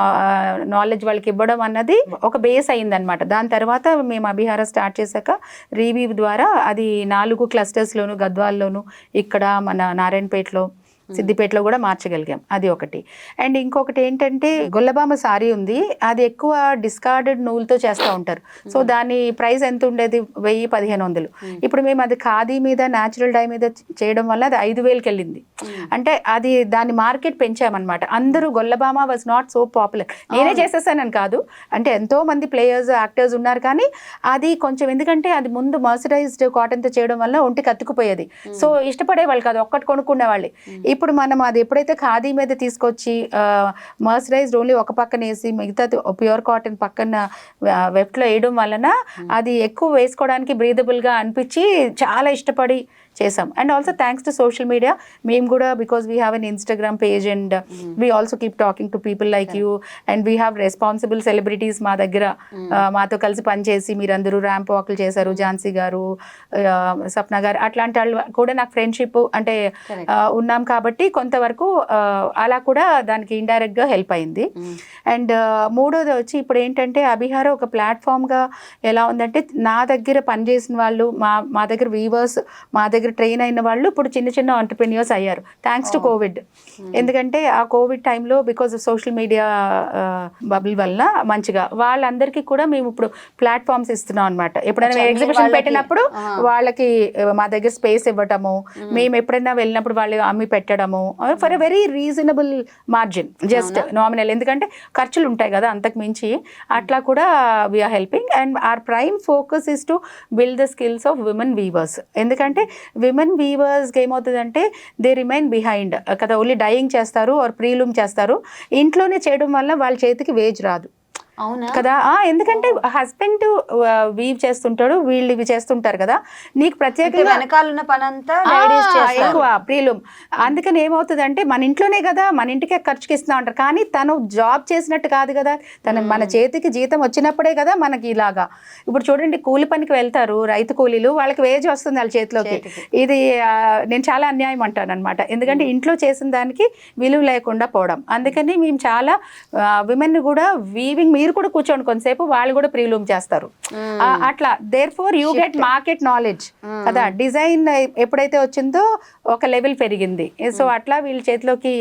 నాలెడ్జ్ వాళ్ళకి ఇవ్వడం అన్నది ఒక బేస్ అయిందనమాట. దాని తర్వాత మేము అభిహార స్టార్ట్ చేశాక రీవీవ్ ద్వారా అది 4 క్లస్టర్స్లోను, గద్వాల్లోను, ఇక్కడ మన నారాయణపేటలో, సిద్దిపేటలో కూడా మార్చగలిగాం. అది ఒకటి. అండ్ ఇంకొకటి ఏంటంటే గొల్లబామ సారీ ఉంది, అది ఎక్కువ డిస్కార్డెడ్ నూలుతో చేస్తూ ఉంటారు. సో దాని ప్రైస్ ఎంత ఉండేది, 1000-1500. ఇప్పుడు మేము అది ఖాదీ మీద న్యాచురల్ డై మీద చేయడం వల్ల అది 5000కి వెళ్ళింది. అంటే అది దాని మార్కెట్ పెంచామన్నమాట. అందరూ Gollabhama was not so popular, నేనే చేసేసానని కాదు, అంటే ఎంతో మంది ప్లేయర్స్ యాక్టర్స్ ఉన్నారు, కానీ అది కొంచెం ఎందుకంటే అది ముందు మర్సరైజ్డ్ కాటన్తో చేయడం వల్ల ఒంటికి అతుక్కుపోయేది. సో ఇష్టపడే వాళ్ళు కాదు, ఒక్కటి కొనుక్కునే వాళ్ళు. ఇప్పుడు మనం అది ఎప్పుడైతే ఖాదీ మీద తీసుకొచ్చి మర్సరైజ్డ్ ఓన్లీ ఒక పక్కన వేసి మిగతా ప్యూర్ కాటన్ పక్కన వెఫ్ట్లో వేయడం వలన అది ఎక్కువ వేసుకోవడానికి బ్రీదబుల్గా అనిపించి చాలా ఇష్టపడి చేసాం. And also thanks to social media మేము కూడా, because we have an Instagram page and we also keep talking to people like you and we have responsible celebrities మా దగ్గర మాతో కలిసి పనిచేసి మీరందరూ ర్యాంప్ వాక్లు చేశారు. ఝాన్సీ గారు, సప్న గారు, అట్లాంటి వాళ్ళు కూడా నాకు ఫ్రెండ్షిప్ అంటే ఉన్నాం కాబట్టి కొంతవరకు అలా కూడా దానికి ఇండైరెక్ట్ గా హెల్ప్ అయింది. అండ్ మూడోది వచ్చి ఇప్పుడు ఏంటంటే అభిహార ఒక ప్లాట్ఫామ్ గా ఎలా ఉందంటే నా దగ్గర పనిచేసిన వాళ్ళు, మా దగ్గర వీవర్స్, మా దగ్గర ట్రైన్ అయిన వాళ్ళు ఇప్పుడు చిన్న చిన్న ఆంటర్ప్రెన్యూర్స్ అయ్యారు థ్యాంక్స్ టు కోవిడ్. ఎందుకంటే ఆ కోవిడ్ టైంలో because of social media bubble వల్ల మంచిగా వాళ్ళందరికీ కూడా మేము ఇప్పుడు ప్లాట్ఫామ్స్ ఇస్తున్నాం అనమాట. ఎప్పుడైనా ఎగ్జిబిషన్ పెట్టినప్పుడు వాళ్ళకి మా దగ్గర స్పేస్ ఇవ్వటము, మేము ఎప్పుడైనా వెళ్ళినప్పుడు వాళ్ళు అమ్మి పెట్టడము for a very reasonable margin, just nominal. ఎందుకంటే ఖర్చులు ఉంటాయి కదా అంతకు మించి, అట్లా కూడా we're helping. And our prime focus is to build the skills of women weavers. ఎందుకంటే విమెన్ వీవర్స్కి ఏమవుతుందంటే దే రిమైన్ బిహైండ్ కదా, ఓన్లీ డైయింగ్ చేస్తారు ఆర్ ప్రీలూమ్ చేస్తారు. ఇంట్లోనే చేయడం వల్ల వాళ్ళ చేతికి వేజ్ రాదు కదా. ఎందుకంటే హస్బెండ్ వీవ్ చేస్తుంటాడు, వీళ్ళు ఇవి చేస్తుంటారు కదా, నీకు ప్రత్యేకంగా వెనకాలన్న పని అంతా ఎక్కువ ప్రీలూమ్. అందుకని ఏమవుతుందంటే మన ఇంట్లోనే కదా, మన ఇంటికే ఖర్చుకి ఇస్తా ఉంటారు, కానీ తను జాబ్ చేసినట్టు కాదు కదా, మన చేతికి జీతం వచ్చినప్పుడే కదా మనకి ఇలాగా. ఇప్పుడు చూడండి కూలి పనికి వెళ్తారు రైతు కూలీలు, వాళ్ళకి వేజ్ వస్తుంది వాళ్ళ చేతిలోకి. ఇది నేను చాలా అన్యాయం అంటాను అనమాట. ఎందుకంటే ఇంట్లో చేసిన దానికి విలువ లేకుండా పోవడం. అందుకని మేము చాలా విమెన్ కూడా వీవింగ్, మీరు కూడా కూర్చోండి కొంతసేపు, వాళ్ళు కూడా ప్రీలూమ్ చేస్తారు అట్లా. Therefore you get market knowledge కదా. డిజైన్ ఎప్పుడైతే వచ్చిందో ఒక లెవెల్ పెరిగింది. సో అట్లా వీళ్ళ చేతిలోకి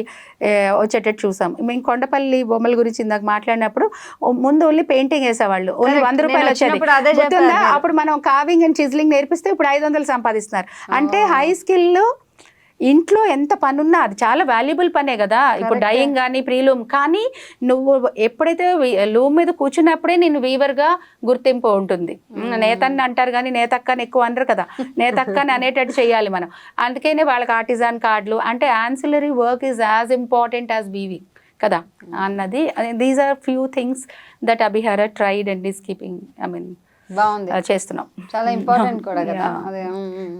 వచ్చేటట్టు చూసాం. మేము కొండపల్లి బొమ్మల గురించి ఇందాక మాట్లాడినప్పుడు ముందు ఓన్లీ పెయింటింగ్ వేసేవాళ్ళు, ఓన్లీ 100 రూపాయలు వచ్చేది. అప్పుడు మనం కావింగ్ అండ్ చిజ్లింగ్ నేర్పిస్తే ఇప్పుడు 500 సంపాదిస్తున్నారు. అంటే హై స్కిల్, ఇంట్లో ఎంత పనున్నా అది చాలా వాల్యుబుల్ పనే కదా. ఇప్పుడు డైయింగ్ కానీ ప్రీలూమ్ కానీ నువ్వు ఎప్పుడైతే లూమ్ మీద కూర్చున్నప్పుడే నేను వీవర్గా గుర్తింపు ఉంటుంది. నేతన్ని అంటారు కానీ నేతక్కని ఎక్కువ అనరు కదా, నేతక్కని అనేటట్టు చేయాలి మనం. అందుకనే వాళ్ళకి ఆర్టిజాన్ కార్డులు అంటే ancillary work is as important as weaving కదా అన్నది. These are few things that Abhihara tried and is keeping, I mean బాగుంది, చేస్తున్నాం. చాలా ఇంపార్టెంట్ కూడా కదా.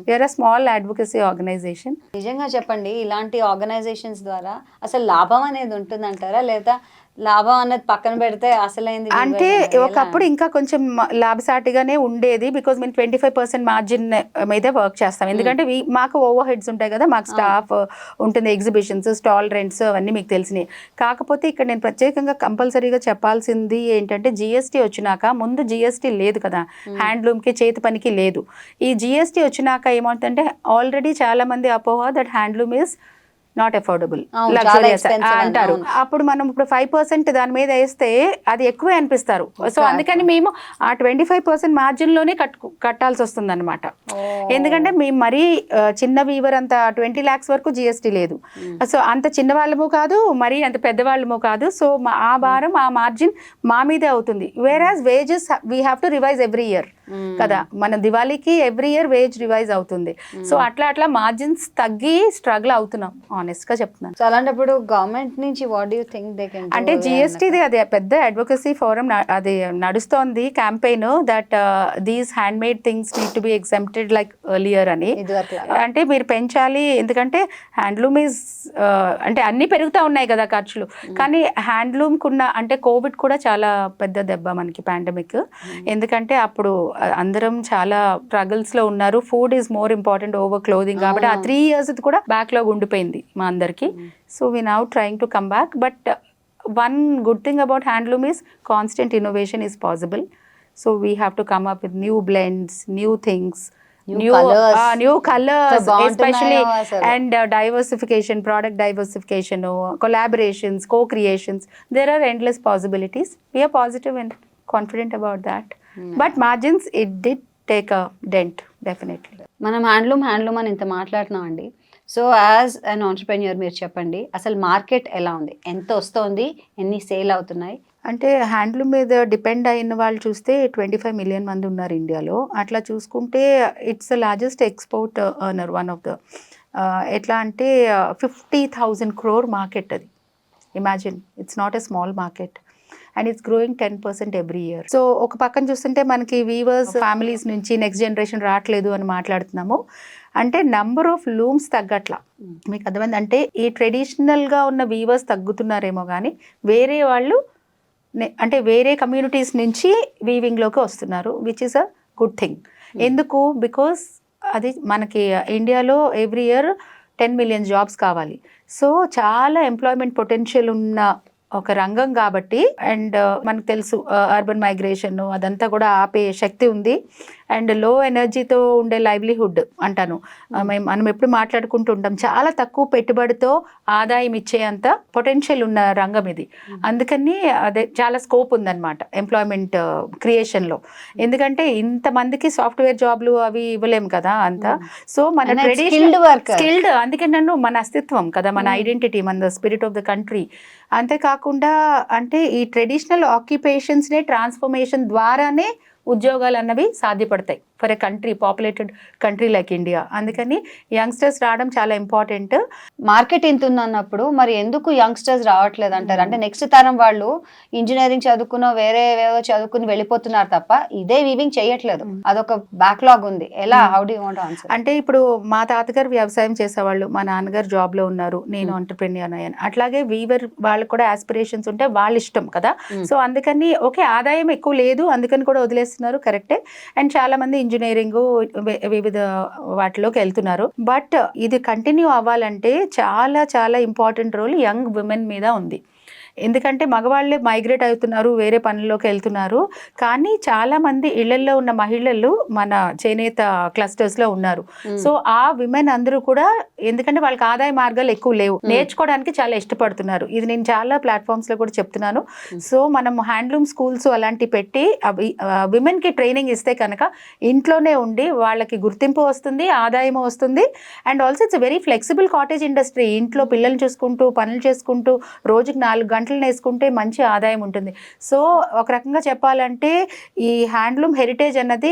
We are a small advocacy organization. నిజంగా చెప్పండి, ఇలాంటి ఆర్గనైజేషన్స్ ద్వారా అసలు లాభం అనేది ఉంటుందంటారా, లేదా లాభం అన్నది పక్కన పెడితే అసలైంది అంటే ఒకప్పుడు ఇంకా కొంచెం లాభసాటిగానే ఉండేది, బికాజ్ మేము 25% మార్జిన్ మీదే వర్క్ చేస్తాం. ఎందుకంటే మాకు ఓవర్ హెడ్స్ ఉంటాయి కదా, మాకు స్టాఫ్ ఉంటుంది, ఎగ్జిబిషన్స్, స్టాల్ రెంట్స్ అవన్నీ మీకు తెలిసినాయి. కాకపోతే ఇక్కడ నేను ప్రత్యేకంగా కంపల్సరీగా చెప్పాల్సింది ఏంటంటే జిఎస్టీ వచ్చినాక, ముందు జిఎస్టీ లేదు కదా, హ్యాండ్లూమ్కి చేతి పనికి లేదు. ఈ జిఎస్టీ వచ్చినాక ఏమవుతుందంటే ఆల్రెడీ చాలా మంది అపోహ that handloom is not affordable, luxurious అంటారు. అప్పుడు మనం ఇప్పుడు 5% దాని మీద వేస్తే అది ఎక్కువే అనిపిస్తారు. సో అందుకని మేము ఆ 25% మార్జిన్లోనే కట్టాల్సి వస్తుంది అనమాట. ఎందుకంటే మేము మరీ చిన్న వీవర్ అంత 20 lakhs వరకు జిఎస్టీ లేదు. సో అంత చిన్న వాళ్ళము కాదు, మరీ అంత పెద్దవాళ్ళము కాదు. సో ఆ భారం, ఆ మార్జిన్ మా మీదే అవుతుంది. Average wages we have to revise every year కదా, మన దివాళీకి ఎవ్రీ ఇయర్ వేజ్ రివైజ్ అవుతుంది. సో అట్లా మార్జిన్స్ తగ్గి స్ట్రగుల్ అవుతున్నాం, ఆనెస్ట్ గా చెప్తున్నాను. సో అలాంటప్పుడు గవర్నమెంట్ నుంచి what do you think they can do? అంటే జిఎస్టీది అది పెద్ద అడ్వొకసీ ఫోరం అది నడుస్తోంది campaign that these handmade things need to be exempted like earlier అని. అంటే మీరు పెంచాలి, ఎందుకంటే హ్యాండ్లూమ్ ఈజ్ అంటే అన్ని పెరుగుతూ ఉన్నాయి కదా ఖర్చులు, కానీ హ్యాండ్లూమ్ కున్న అంటే కోవిడ్ కూడా చాలా పెద్ద దెబ్బ మనకి పాండమిక్. ఎందుకంటే అప్పుడు అందరం చాలా స్ట్రగుల్స్ లో ఉన్నారు. Food is more important over clothing, కాబట్టి ఆ 3 years కూడా బ్యాక్లాగ్ ఉండిపోయింది మా అందరికి. So we now trying to come back. But one good thing about handloom is constant innovation is possible. So we have to come up with new blends, new things, new colors especially, and diversification, product diversification, collaborations, co-creations. There are endless possibilities. We are positive and confident about that. But margins, it did take a dent, definitely. మనం handloom అని ఇంత మాట్లాడుతున్నామండి. So as an entrepreneur మీరు చెప్పండి, అసలు market ఎలా ఉంది, ఎంత వస్తుంది, ఎన్ని సేల్ అవుతున్నాయి? అంటే హ్యాండ్లూమ్ మీద డిపెండ్ అయిన వాళ్ళు చూస్తే 25 million మంది ఉన్నారు ఇండియాలో. అట్లా చూసుకుంటే it's the largest export earner, one of the ఎట్లా అంటే 50,000 crore మార్కెట్ అది. Imagine, it's not a small market and it's growing 10% every year. So ఒక పక్కన చూస్తుంటే మనకి వీవర్స్ ఫ్యామిలీస్ నుంచి నెక్స్ట్ జనరేషన్ రావట్లేదు అని మాట్లాడుతున్నాము. అంటే నంబర్ ఆఫ్ లూమ్స్ తగ్గట్లా. మీకు అర్థమైంది? అంటే ఈ ట్రెడిషనల్గా ఉన్న వీవర్స్ తగ్గుతున్నారేమో కానీ వేరే వాళ్ళు అంటే వేరే కమ్యూనిటీస్ నుంచి వీవింగ్లోకి వస్తున్నారు, which is a good thing. ఎందుకు? బికాస్ అది మనకి ఇండియాలో ఎవ్రీ ఇయర్ 10 million జాబ్స్ కావాలి. సో చాలా ఎంప్లాయ్మెంట్ పొటెన్షియల్ ఉన్న ఒక రంగం కాబట్టి, అండ్ మనకు తెలుసు అర్బన్ మైగ్రేషన్ అదంతా కూడా ఆపే శక్తి ఉంది. అండ్ లో ఎనర్జీతో ఉండే లైవ్లీహుడ్ అంటాను. మనం ఎప్పుడు మాట్లాడుకుంటూ ఉంటాం, చాలా తక్కువ పెట్టుబడితో ఆదాయం ఇచ్చేంత పొటెన్షియల్ ఉన్న రంగం ఇది. అందుకని అదే చాలా స్కోప్ ఉందన్నమాట ఎంప్లాయ్మెంట్ క్రియేషన్లో. ఎందుకంటే ఇంతమందికి సాఫ్ట్వేర్ జాబ్లు అవి ఇవ్వలేము కదా అంతా. సో మన ట్రెడిషనల్ స్కిల్డ్, అందుకే నన్ను మన అస్తిత్వం కదా, మన ఐడెంటిటీ, మన స్పిరిట్ ఆఫ్ ద కంట్రీ. అంతేకాకుండా అంటే ఈ ట్రెడిషనల్ ఆక్యుపేషన్స్నే ట్రాన్స్ఫర్మేషన్ ద్వారానే ఉద్యోగాలు అన్నవి సాధ్యపడతాయి for a country, populated country like India. అందుకని యంగ్స్టర్స్ రావడం చాలా ఇంపార్టెంట్. మార్కెట్ ఎంత ఉందన్నప్పుడు మరి ఎందుకు యంగ్స్టర్స్ రావట్లేదు అంటారు? అంటే నెక్స్ట్ తరం వాళ్ళు ఇంజనీరింగ్ చదువుకున్న వేరే చదువుకుని వెళ్ళిపోతున్నారు తప్ప ఇదే వీవింగ్ చేయట్లేదు. అదొక బ్యాక్లాగ్ ఉంది. ఎలా? How do you want to answer? అంటే ఇప్పుడు మా తాతగారు వ్యవసాయం చేసేవాళ్ళు, మా నాన్నగారు జాబ్ లో ఉన్నారు, నేను ఎంటర్‌ప్రెన్యూర్ అయ్యాను. అట్లాగే వీవర్ వాళ్ళకి కూడా ఆస్పిరేషన్స్ ఉంటే వాళ్ళ ఇష్టం కదా. సో అందుకని ఓకే, ఆదాయం ఎక్కువ లేదు అందుకని కూడా వదిలేస్తున్నారు, కరెక్టే. అండ్ చాలా మంది ఇంజనీరింగ్ వివిధ వాటిలోకి వెళ్తున్నారు. బట్ ఇది కంటిన్యూ అవ్వాలంటే చాలా చాలా ఇంపార్టెంట్ రోల్ యంగ్ విమెన్ మీద ఉంది. ఎందుకంటే మగవాళ్ళే మైగ్రేట్ అవుతున్నారు, వేరే పనుల్లోకి వెళ్తున్నారు. కానీ చాలా మంది ఇళ్లల్లో ఉన్న మహిళలు మన చేనేత క్లస్టర్స్లో ఉన్నారు. సో ఆ విమెన్ అందరూ కూడా, ఎందుకంటే వాళ్ళకి ఆదాయ మార్గాలు ఎక్కువ లేవు, నేర్చుకోవడానికి చాలా ఇష్టపడుతున్నారు. ఇది నేను చాలా ప్లాట్ఫామ్స్లో కూడా చెప్తున్నాను. సో మనం హ్యాండ్లూమ్ స్కూల్స్ అలాంటివి పెట్టి విమెన్కి ట్రైనింగ్ ఇస్తే కనుక ఇంట్లోనే ఉండి వాళ్ళకి గుర్తింపు వస్తుంది, ఆదాయం వస్తుంది. And also it's very flexible cottage industry. ఇంట్లో పిల్లల్ని చూసుకుంటూ పనులు చేసుకుంటూ రోజుకి 4 గంటలు వేసుకుంటే మంచి ఆదాయం ఉంటుంది. సో ఒక రకంగా చెప్పాలంటే ఈ హ్యాండ్లూమ్ హెరిటేజ్ అన్నది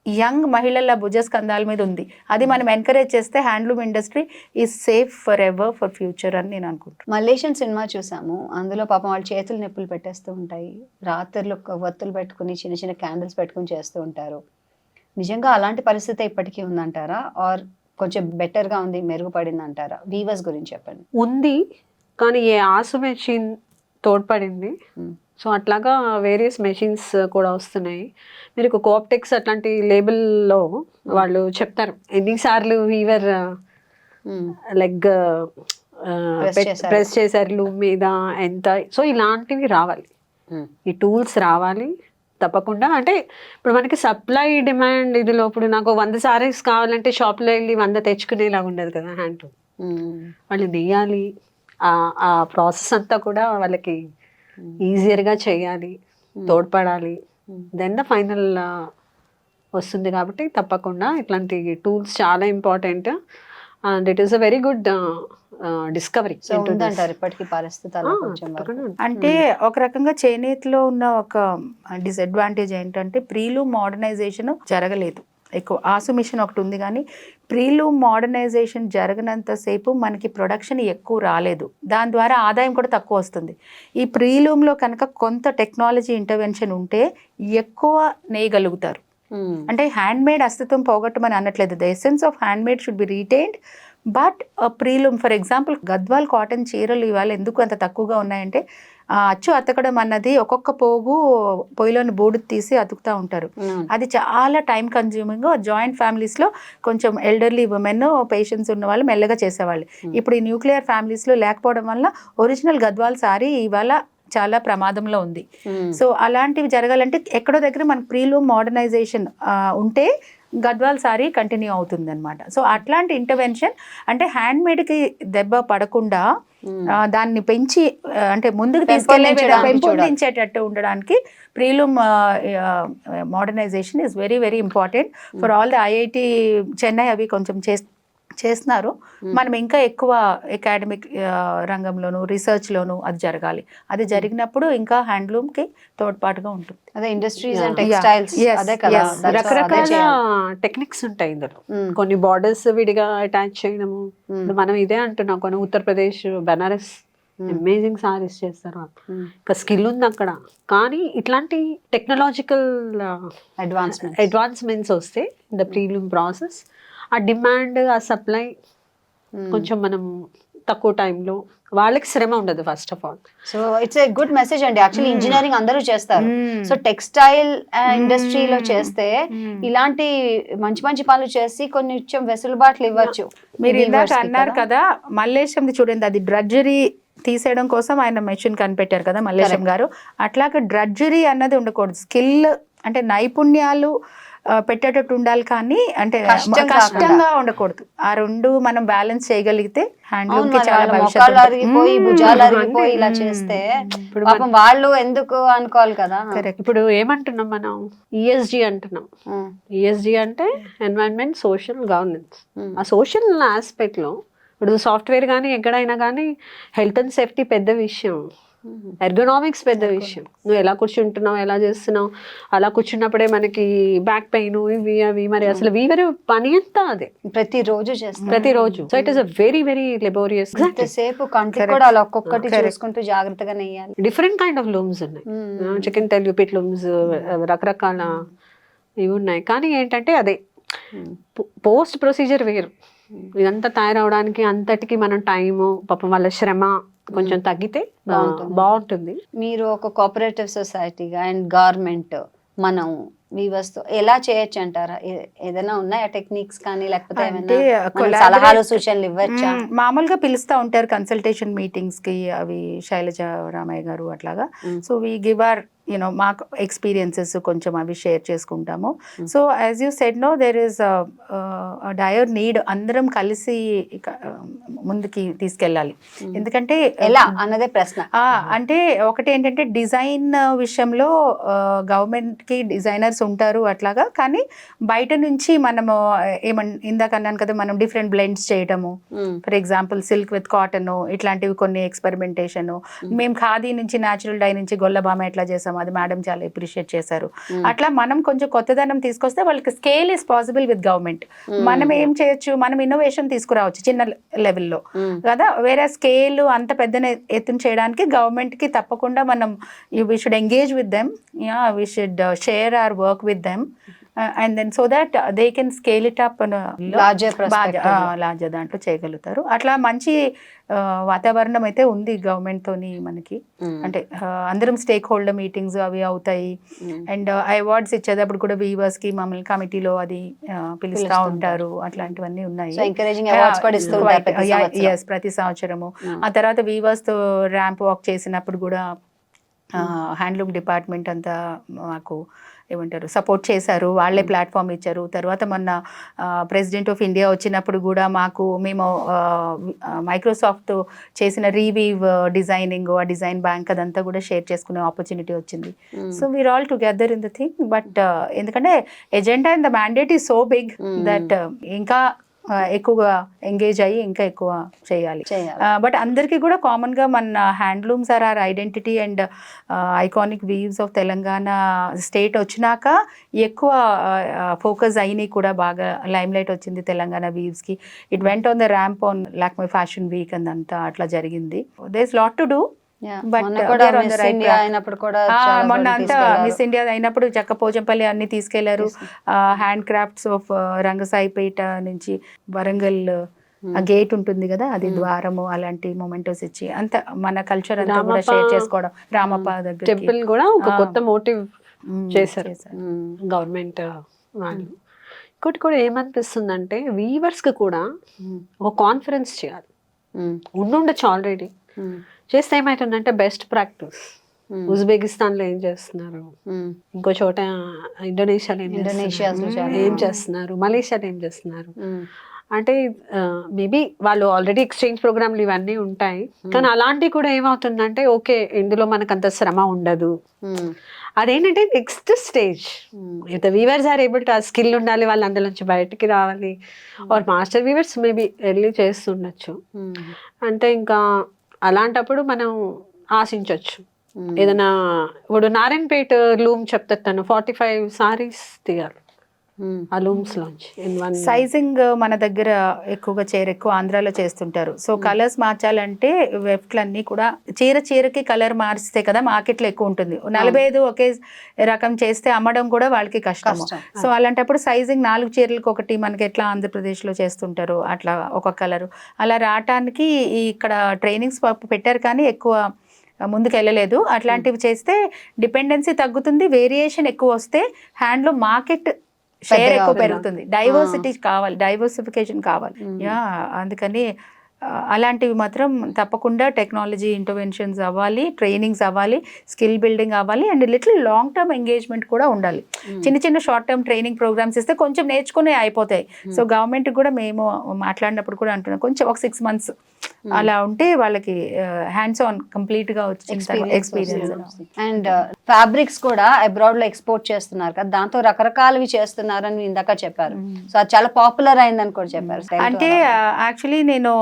యంగ్ మహిళల భుజస్కంధాల మీద ఉంది. అది మనం ఎంకరేజ్ చేస్తే handloom industry is safe for ever, for future అని నేను అనుకుంటున్నాను. మలేషియన్ సినిమా చూసాము, అందులో పాపం వాళ్ళ చేతులు నొప్పులు పెట్టేస్తూ ఉంటాయి, రాత్రులు ఒత్తులు పెట్టుకుని చిన్న చిన్న క్యాండిల్స్ పెట్టుకుని చేస్తూ ఉంటారు. నిజంగా అలాంటి పరిస్థితి ఇప్పటికీ ఉందంటారా? ఆర్ కొంచెం బెటర్గా ఉంది, మెరుగుపడింది అంటారా? వీవర్స్ గురించి చెప్పండి. ఉంది, కానీ ఏ ఆసు మెషిన్ తోడ్పడింది. సో అట్లాగా వేరియస్ మెషిన్స్ కూడా వస్తున్నాయి. మీరు కోఆప్టెక్స్ అట్లాంటి లేబుల్లో వాళ్ళు చెప్తారు ఎన్నిసార్లు వీవర్ లెగ్ ప్రెస్ చేశారు లూమ్ మీద, ఎంత. సో ఇలాంటివి రావాలి, ఈ టూల్స్ రావాలి తప్పకుండా. అంటే ఇప్పుడు మనకి సప్లై డిమాండ్ ఇదిలో ఇప్పుడు నాకు 100 సారీస్ కావాలంటే షాప్లో వెళ్ళి 100 తెచ్చుకునేలాగా ఉండదు కదా. హ్యాండ్లూమ్ వాళ్ళు నెయ్యాలి, ఆ ప్రాసెస్ అంతా కూడా వాళ్ళకి ఈజియర్గా చేయాలి, తోడ్పడాలి, దెన్ ద ఫైనల్ వస్తుంది. కాబట్టి తప్పకుండా ఇట్లాంటి టూల్స్ చాలా important. And it is a very good discovery. ఇప్పటికీ పరిస్థితులు అంటే ఒక రకంగా చేనేతలో ఉన్న ఒక డిసడ్వాంటేజ్ ఏంటంటే ప్రీలూమ్ మోడర్నైజేషన్ జరగలేదు. ఎక్కువ ఆసు మిషన్ ఒకటి ఉంది, కానీ ప్రీలూమ్ మోడర్నైజేషన్ జరగనంతసేపు మనకి ప్రొడక్షన్ ఎక్కువ రాలేదు. దాని ద్వారా ఆదాయం కూడా తక్కువ వస్తుంది. ఈ ప్రీలూమ్లో కనుక కొంత టెక్నాలజీ ఇంటర్వెన్షన్ ఉంటే ఎక్కువ నేయగలుగుతారు. అంటే హ్యాండ్మేడ్ అస్తిత్వం పోగొట్టమని అనట్లేదు. The essence of handmade should be retained. But preloom, for example Gadwal cotton చీరలు ఇవాళ ఎందుకు అంత తక్కువగా ఉన్నాయంటే అచ్చు అతకడం అన్నది ఒక్కొక్క పోగు పొయ్యిలోని బూడిద తీసి అతుకుతూ ఉంటారు. అది చాలా టైం కన్జ్యూమింగ్. జాయింట్ ఫ్యామిలీస్లో కొంచెం ఎల్డర్లీ ఉమెన్ పేషెంట్స్ ఉన్న వాళ్ళు మెల్లగా చేసేవాళ్ళు. ఇప్పుడు ఈ న్యూక్లియర్ ఫ్యామిలీస్లో లేకపోవడం వల్ల ఒరిజినల్ గద్వాల్ సారీ ఇవాళ చాలా ప్రమాదంలో ఉంది. సో అలాంటివి జరగాలంటే ఎక్కడో దగ్గర మనకు ప్రీలూమ్ మోడర్నైజేషన్ ఉంటే గద్వాల్ సారీ కంటిన్యూ అవుతుంది అనమాట. సో అట్లాంటి ఇంటర్వెన్షన్ అంటే హ్యాండ్మేడ్కి దెబ్బ పడకుండా దాన్ని పెంచి అంటే ముందుకు పెంపొందించేటట్టు ఉండడానికి preloom modernization is very very important for all the IIT Chennai. అవి కొంచెం చేస్తున్నారు. మనం ఇంకా ఎక్కువ అకాడమిక్ రంగంలోను రీసెర్చ్లోను అది జరగాలి. అది జరిగినప్పుడు ఇంకా హ్యాండ్లూమ్కి తోడ్పాటుగా ఉంటుంది. అదే ఇండస్ట్రీస్ అండ్ టెక్స్టైల్స్, అదే కదా. రకరకాల టెక్నిక్స్ ఉంటాయి ఇందులో. కొన్ని బార్డర్స్ విడిగా అటాచ్ చేయడము. మనం ఇదే అంటున్నాం, కొన్ని ఉత్తరప్రదేశ్ బెనారస్ అమేజింగ్ సారీస్ చేస్తారు. ఇంకా స్కిల్ ఉంది అక్కడ. కానీ ఇట్లాంటి టెక్నాలజికల్ అడ్వాన్స్మెంట్స్ వస్తే ద ప్రీలూమ్ ప్రాసెస్ ఆ డిమాండ్ ఆ సప్లై కొంచెం మనం తక్కువ టైంలో వాళ్ళకి శ్రమ ఉండదు first of all. So it's a good message అండి. యాక్చువల్లీ ఇంజనీరింగ్ అందరూ చేస్తారు, సో టెక్స్టైల్ ఇండస్ట్రీలో చేస్తే ఇలాంటి మంచి మంచి పనులు చేసి కొంచెం వెసులుబాట్లు ఇవ్వచ్చు. మీరు ఇందాక అన్నారు కదా మల్లేశంది చూడండి, అది డ్రడ్జరీ తీసేయడం కోసం ఆయన మెషిన్ కనిపెట్టారు కదా మల్లేశం గారు. అట్లాగే డ్రడ్జరీ అన్నది ఉండకూడదు, స్కిల్ అంటే నైపుణ్యాలు పెట్టేటట్టు ఉండాలి, కానీ అంటే కష్టంగా ఉండకూడదు. ఆ రెండు మనం బ్యాలెన్స్ చేయగలిగితే హ్యాండ్లూమ్ కి చాలా మొక్కలు అరిగిపోయి భుజాలు అరిగిపోయి ఇలా చేస్తే పాపం వాళ్ళు ఎందుకు అనుకోవాలి కదా. ఇప్పుడు ఏమంటున్నాం మనం, ఈఎస్జి అంటున్నాం. ఈఎస్జి అంటే ఎన్వైరన్మెంట్ సోషల్ గవర్నెన్స్. ఆ సోషల్ ఆస్పెక్ట్ లో ఇప్పుడు సాఫ్ట్వేర్ కానీ ఎక్కడైనా కానీ హెల్త్ అండ్ సేఫ్టీ పెద్ద విషయం, ఎర్గనామిక్స్ పెద్ద విషయం. నువ్వు ఎలా కూర్చుంటున్నావు, ఎలా చేస్తున్నావు, అలా కూర్చున్నప్పుడే మనకి బ్యాక్ పెయిన్ ఇవి అవి, మరి అసలు వీవర్ పని అంతా అదే ప్రతిరోజు చేస్తాం, ప్రతిరోజు. So it is a very very లెబోరియస్. సేపు కంటికి కూడా అలా ఒక్కొక్కటి చూసుకుంటూ జాగ్రత్తగా నెయ్యాలి. డిఫరెంట్ కైండ్ ఆఫ్ లూమ్స్ ఉన్నాయి, చికెన్ తెలుగు పిట్ లూమ్స్, రకరకాల ఇవి ఉన్నాయి. కానీ ఏంటంటే అదే పోస్ట్ ప్రొసీజర్ వేరు. ఇదంతా తయారవడానికి అంతటికి మనం టైము పాపం వాళ్ళ శ్రమ కొంచెం తగ్గితే బాగుంటుంది. మీరు ఒక కోఆపరేటివ్ సొసైటీగా అండ్ గవర్నమెంట్ మనం వీవర్స్ తో ఎలా చేయొచ్చు అంటారా? ఏదైనా ఉన్నాయా టెక్నిక్స్ కానీ, లేకపోతే సలహాలు సూచనలు ఇవ్వచ్చా? మామూలుగా పిలుస్తూ ఉంటారు కన్సల్టేషన్ మీటింగ్స్ కి, అవి శైలజ రామయ్య గారు అట్లాగా. సో వీ గివ్ ఆర్ మాకు ఎక్స్పీరియన్సెస్ కొంచెం అవి షేర్ చేసుకుంటాము. So as you said no, there is dire need, అందరం కలిసి ముందుకి తీసుకెళ్ళాలి. ఎందుకంటే ఎలా అన్నదే ప్రశ్న. అంటే ఒకటి ఏంటంటే డిజైన్ విషయంలో గవర్నమెంట్కి డిజైనర్స్ ఉంటారు అట్లాగా, కానీ బయట నుంచి మనము ఇందాక అన్నాను కదా, మనం డిఫరెంట్ బ్లెండ్స్ చేయటము, for example silk with cotton ఇట్లాంటివి కొన్ని ఎక్స్పెరిమెంటేషన్. మేము ఖాదీ నుంచి న్యాచురల్ డై నుంచి గొల్లబామ ఎట్లా చేసాము, అది మేడం చాలా అప్రిషియేట్ చేశారు. అట్లా మనం కొంచెం కొత్తదనం తీసుకొస్తే వాళ్ళకి scale is possible with government. మనం ఏం చేయొచ్చు, మనం ఇన్నోవేషన్ తీసుకురావచ్చు చిన్న లెవెల్లో కదా. వేరే స్కేల్ అంత పెద్ద ఎత్తున చేయడానికి గవర్నమెంట్ కి తప్పకుండా మనం we should engage with them, we should share our work with them, and then so that they can scale it up larger దాంట్లో చేయగలుగుతారు. అట్లా మంచి వాతావరణం అయితే ఉంది గవర్నమెంట్ తోని మనకి. అంటే అందరం స్టేక్ హోల్డర్ మీటింగ్స్ అవి అవుతాయి. అండ్ అవార్డ్స్ ఇచ్చేటప్పుడు కూడా వీవర్స్ కి మమ్మల్ని కమిటీలో అది పిలుస్తూ ఉంటారు. అట్లాంటివన్నీ ఉన్నాయి. ప్రతి సంవత్సరము. ఆ తర్వాత వీవర్స్ తో ర్యాంప్ వాక్ చేసినప్పుడు కూడా హ్యాండ్లూమ్ డిపార్ట్మెంట్ అంతా మాకు ఏమంటారు సపోర్ట్ చేశారు, వాళ్ళే ప్లాట్ఫామ్ ఇచ్చారు. తర్వాత మొన్న ప్రెసిడెంట్ ఆఫ్ ఇండియా వచ్చినప్పుడు కూడా మేము మైక్రోసాఫ్ట్ చేసిన రీవీవ్ డిజైనింగ్, ఆ డిజైన్ బ్యాంక్ అదంతా కూడా షేర్ చేసుకునే ఆపర్చునిటీ వచ్చింది. So we're all together in the thing. But ఎందుకంటే agenda and the mandate is so big that ఇంకా ఎక్కువగా ఎంగేజ్ అయ్యి ఇంకా ఎక్కువ చేయాలి. బట్ అందరికీ కూడా కామన్ గా మన handlooms are our identity and iconic weaves of Telangana state వచ్చినాక ఎక్కువ ఫోకస్ అయినాయి కూడా, బాగా లైమ్ లైట్ వచ్చింది తెలంగాణ వీవ్స్ కి. It went on the ramp on Lakme fashion week అంతా అట్లా జరిగింది. There is lot to do. మొన్న అంతా మిస్ ఇండియా అయినప్పుడు చక్క పోచంపల్లి అన్ని తీసుకెళ్లారు. హ్యాండ్ క్రాఫ్ట్స్ ఆఫ్ రంగసాయిపేట నుంచి వరంగల్ ఆ గేట్ ఉంటుంది కదా, అది ద్వారము, అలాంటి మొమెంటోస్ ఇచ్చి అంత మన కల్చర్ అంతా కూడా షేర్ చేసుకోవడం. రామప్ప దగ్గర టెంపుల్ కూడా ఒక కొత్త మోటివ్ చేశారు గవర్నమెంట్ వాళ్ళు. ఇంకోటి కూడా ఏమనిపిస్తుంది అంటే వీవర్స్ కి కూడా ఒక కాన్ఫరెన్స్ చేయాలి. ఉండొచ్చు ఆల్రెడీ, చేస్తే ఏమైతుందంటే బెస్ట్ ప్రాక్టీస్ ఉజ్బెకిస్తాన్ లో ఏం చేస్తున్నారు, ఇంకో చోట ఇండోనేషియాలో ఏం చేస్తున్నారు, మలేషియాలో ఏం చేస్తున్నారు అంటే మేబీ వాళ్ళు ఆల్రెడీ ఎక్స్చేంజ్ ప్రోగ్రాంలు ఇవన్నీ ఉంటాయి. కానీ అలాంటివి కూడా ఏమవుతుందంటే ఓకే ఇందులో మనకు అంత శ్రమ ఉండదు. అదేంటంటే next stage if the weavers are able to, ఆ స్కిల్ ఉండాలి, వాళ్ళు అందులో నుంచి బయటికి రావాలి. ఆర్ మాస్టర్ వీవర్స్ మేబీ వెళ్ళి చేస్తుండొచ్చు. అంటే ఇంకా అలాంటప్పుడు మనం ఆశించవచ్చు ఏదైనా. ఇప్పుడు నారాయణపేట లూమ్ చెప్తాను 45 సారీస్ తీయాలి, ఆ looms launch in one. Sizing మన దగ్గర ఎక్కువగా ఎక్కువ ఆంధ్రాలో చేస్తుంటారు. సో కలర్స్ మార్చాలంటే వెఫ్ట్లన్నీ కూడా చీరకి కలర్ మారిస్తే కదా మార్కెట్లో ఎక్కువ ఉంటుంది. 45 ఒకే రకం చేస్తే అమ్మడం కూడా వాళ్ళకి కష్టం. సో అలాంటప్పుడు సైజింగ్ 4 చీరలకు ఒకటి మనకి ఎట్లా ఆంధ్రప్రదేశ్లో చేస్తుంటారు అట్లా ఒక కలరు అలా రావటానికి ఇక్కడ ట్రైనింగ్స్ పెట్టారు కానీ ఎక్కువ ముందుకు వెళ్ళలేదు. అట్లాంటివి చేస్తే డిపెండెన్సీ తగ్గుతుంది, వేరియేషన్ ఎక్కువ వస్తే హ్యాండ్లూమ్ మార్కెట్ షేర్ ఎక్కువ పెరుగుతుంది. డైవర్సిటీ కావాలి, డైవర్సిఫికేషన్ కావాలి. యా అందుకని అలాంటివి మాత్రం తప్పకుండా టెక్నాలజీ ఇంటర్వెన్షన్స్ అవ్వాలి, ట్రైనింగ్స్ అవ్వాలి, స్కిల్ బిల్డింగ్ అవ్వాలి and little long term engagement కూడా ఉండాలి. చిన్న షార్ట్ టర్మ్ ట్రైనింగ్ ప్రోగ్రామ్స్ ఇస్తే కొంచెం నేర్చుకునే అయిపోతాయి. సో గవర్నమెంట్ కూడా మేము మాట్లాడినప్పుడు కూడా అంటున్నాం కొంచెం ఒక 6 months అలా ఉంటే వాళ్ళకి హ్యాండ్స్ ఆన్ కంప్లీట్ గా వచ్చిన ఎక్స్పీరియన్స్. అండ్ ఫ్యాబ్రిక్స్ కూడా అబ్రాడ్ లో ఎక్స్పోర్ట్ చేస్తున్నారు కదా, దాంతో రకరకాలవి చేస్తున్నారని ఇందాక చెప్పారు. సో అది చాలా పాపులర్ అయిందని కూడా చెప్పారు. అంటే యాక్చువల్లీ నేను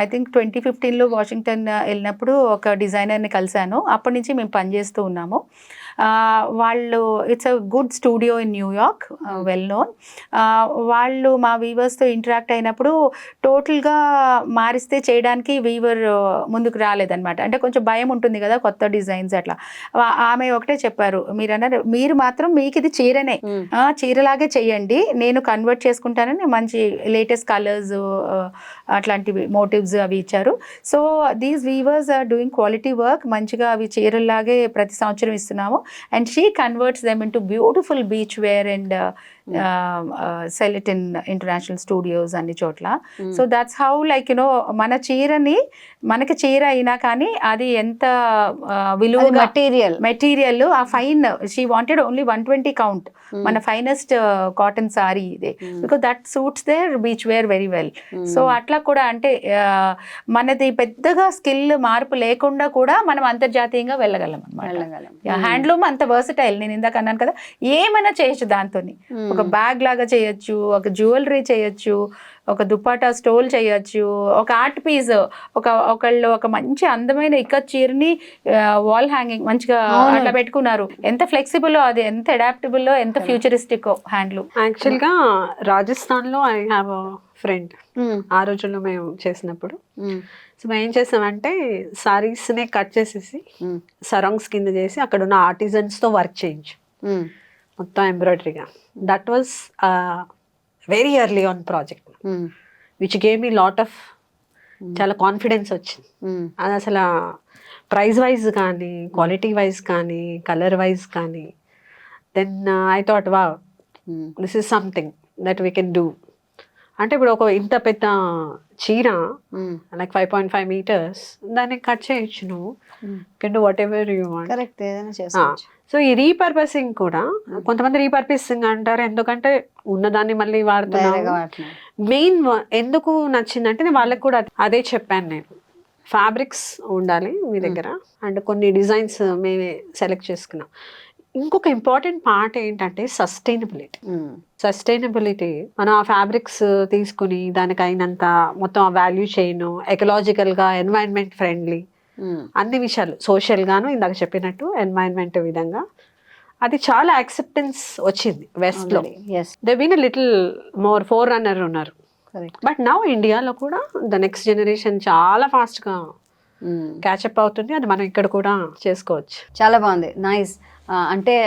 ఐ థింక్ 2015లో వాషింగ్టన్ వెళ్ళినప్పుడు ఒక డిజైనర్ని కలిశాను. అప్పటి నుంచి మేము పనిచేస్తూ ఉన్నాము. వాళ్ళు it's a good studio in New York, well known. వాళ్ళు మా వీవర్స్తో ఇంటరాక్ట్ అయినప్పుడు టోటల్గా మారిస్తే చేయడానికి వీవర్ ముందుకు రాలేదన్నమాట. అంటే కొంచెం భయం ఉంటుంది కదా కొత్త డిజైన్స్ అట్లా. ఆమె ఒకటే చెప్పారు, మీరు మాత్రం మీకు ఇది చీరనే, చీరలాగే చెయ్యండి, నేను కన్వర్ట్ చేసుకుంటానని మంచి లేటెస్ట్ కలర్స్ అట్లాంటివి మోటివ్స్ అవి ఇచ్చారు. So these weavers are doing quality work, మంచిగా అవి చీరల్లాగే ప్రతి సంవత్సరం ఇస్తున్నాము. And she converts them into beautiful beach wear and sell it in international studios అన్ని చోట్ల. So that's how మన చీరని మనకి చీర అయినా కానీ అది ఎంత విలువగా మెటీరియల్ ఆ fine she wanted only 120 count మన ఫైనెస్ట్ కాటన్ సారీ ఇదే, because that suits their beach wear very well. So అట్లా కూడా అంటే మనది పెద్దగా స్కిల్ మార్పు లేకుండా కూడా మనం అంతర్జాతీయంగా వెళ్ళగలం అన్నమాట. హ్యాండ్లూమ్ అంత వర్సటైల్, నేను ఇందాక అన్నాను కదా, ఏమైనా చేయొచ్చు దాంతో. ఒక బ్యాగ్ లాగా చేయొచ్చు, ఒక జ్యువెలరీ చేయొచ్చు, ఒక దుపాటా స్టోల్ చేయొచ్చు, ఒక ఆర్ట్ పీస్, ఒకళ్ళు ఒక మంచి అందమైన ఇక్కత్ చీరని వాల్ హ్యాంగింగ్ మంచిగా అట్లా పెట్టుకున్నారు. ఎంత ఫ్లెక్సిబుల్, అది ఎంత అడాప్టబుల్, ఎంత ఫ్యూచరిస్టిక్ హ్యాండ్లూమ్. యాక్చువల్గా రాజస్థాన్లో ఐ హ్యావ్ అ ఫ్రెండ్. ఆ రోజుల్లో మేము చేసినప్పుడు సో మేము ఏం చేసామంటే సారీస్ని కట్ చేసేసి సరంగ్స్ కింద చేసి అక్కడ ఉన్న ఆర్టిజన్స్తో వర్క్ చేయించు మొత్తం ఎంబ్రాయిడరీగా. That was very early on project which gave me lot of చాలా కాన్ఫిడెన్స్ వచ్చింది. అది అసలు ప్రైస్ వైజ్ కానీ, క్వాలిటీ వైజ్ కానీ, కలర్ వైజ్ కానీ, then I thought wow this is something that we can do. అంటే ఇప్పుడు ఒక ఇంత పెద్ద చీర లైక్ 5.5 meters దాన్ని కట్ చేయొచ్చు, నువ్వు can do what ever you want. So ఈ రీపర్పసింగ్ కూడా కొంతమంది రీపర్పసింగ్ అంటారు, ఎందుకంటే ఉన్నదాన్ని మళ్ళీ వాడుతున్నాము. మెయిన్ ఎందుకు నచ్చిందంటే నేను వాళ్ళకి కూడా అదే చెప్పాను, నేను ఫ్యాబ్రిక్స్ ఉండాలి మీ దగ్గర అండ్ కొన్ని డిజైన్స్ మేమే సెలెక్ట్ చేసుకున్నాం. ఇంకొక ఇంపార్టెంట్ పార్ట్ ఏంటంటే సస్టైనబిలిటీ. మనం ఆ ఫ్యాబ్రిక్స్ తీసుకుని దానికి అయినంత మొత్తం ఆ వాల్యూ చైన్, ఎకలాజికల్గా, ఎన్వైరన్మెంట్ ఫ్రెండ్లీ, అన్ని విషయాలు సోషల్ గాను ఇందాక చెప్పినట్టు ఎన్వైరన్మెంట్ విధంగా అది చాలా యాక్సెప్టెన్స్ వచ్చింది వెస్ట్ లో. They been little more forerunner ఉన్నారు, బట్ నౌ ఇండియాలో కూడా ద నెక్స్ట్ జనరేషన్ చాలా ఫాస్ట్ గా క్యాచప్ అవుతుంది. అది మనం ఇక్కడ కూడా చేసుకోవచ్చు. చాలా బాగుంది, నైస్. అంటే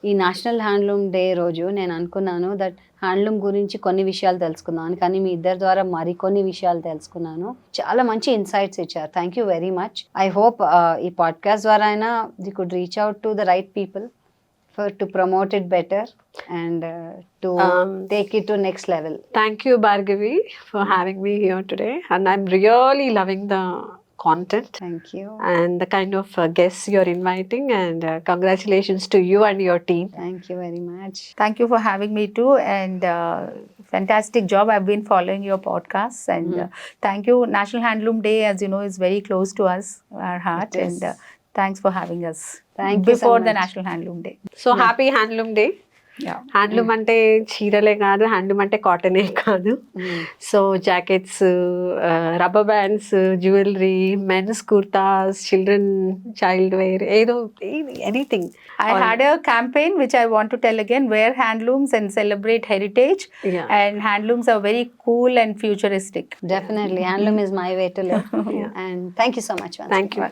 ఈ నేషనల్ హ్యాండ్లూమ్ డే రోజు నేను అనుకున్నాను దట్ హ్యాండ్లూమ్ గురించి కొన్ని విషయాలు తెలుసుకున్నాను, కానీ మీ ఇద్దరి ద్వారా మరికొన్ని విషయాలు తెలుసుకున్నాను. చాలా మంచి ఇన్సైట్స్ ఇచ్చారు. Thank you very much. I hope ఈ పాడ్కాస్ట్ ద్వారా అయినా the could reach out to the right people to promote it better and to take it to next level. Thank you, Bhargavi, for having me here today, and I'm really loving the content. Thank you. And the kind of guests you're inviting, and congratulations to you and your team. Thank you very much. Thank you for having me too, and fantastic job. I've been following your podcasts, and thank you. National Handloom Day, as you know, is very close to us, our heart, and thanks for having us. Thank you before so the much. National Handloom Day. So happy Handloom Day. Handloom అంటే చీరలే కాదు, handloom అంటే కాటనే కాదు. So jackets, rubber bands, jewellery, men's kurtas, child wear, ఏదో anything. I had a campaign which I want to tell again: wear handlooms and celebrate heritage. And handlooms are very cool and futuristic. Definitely, handloom is my way to live. And thank you so much. Thank you.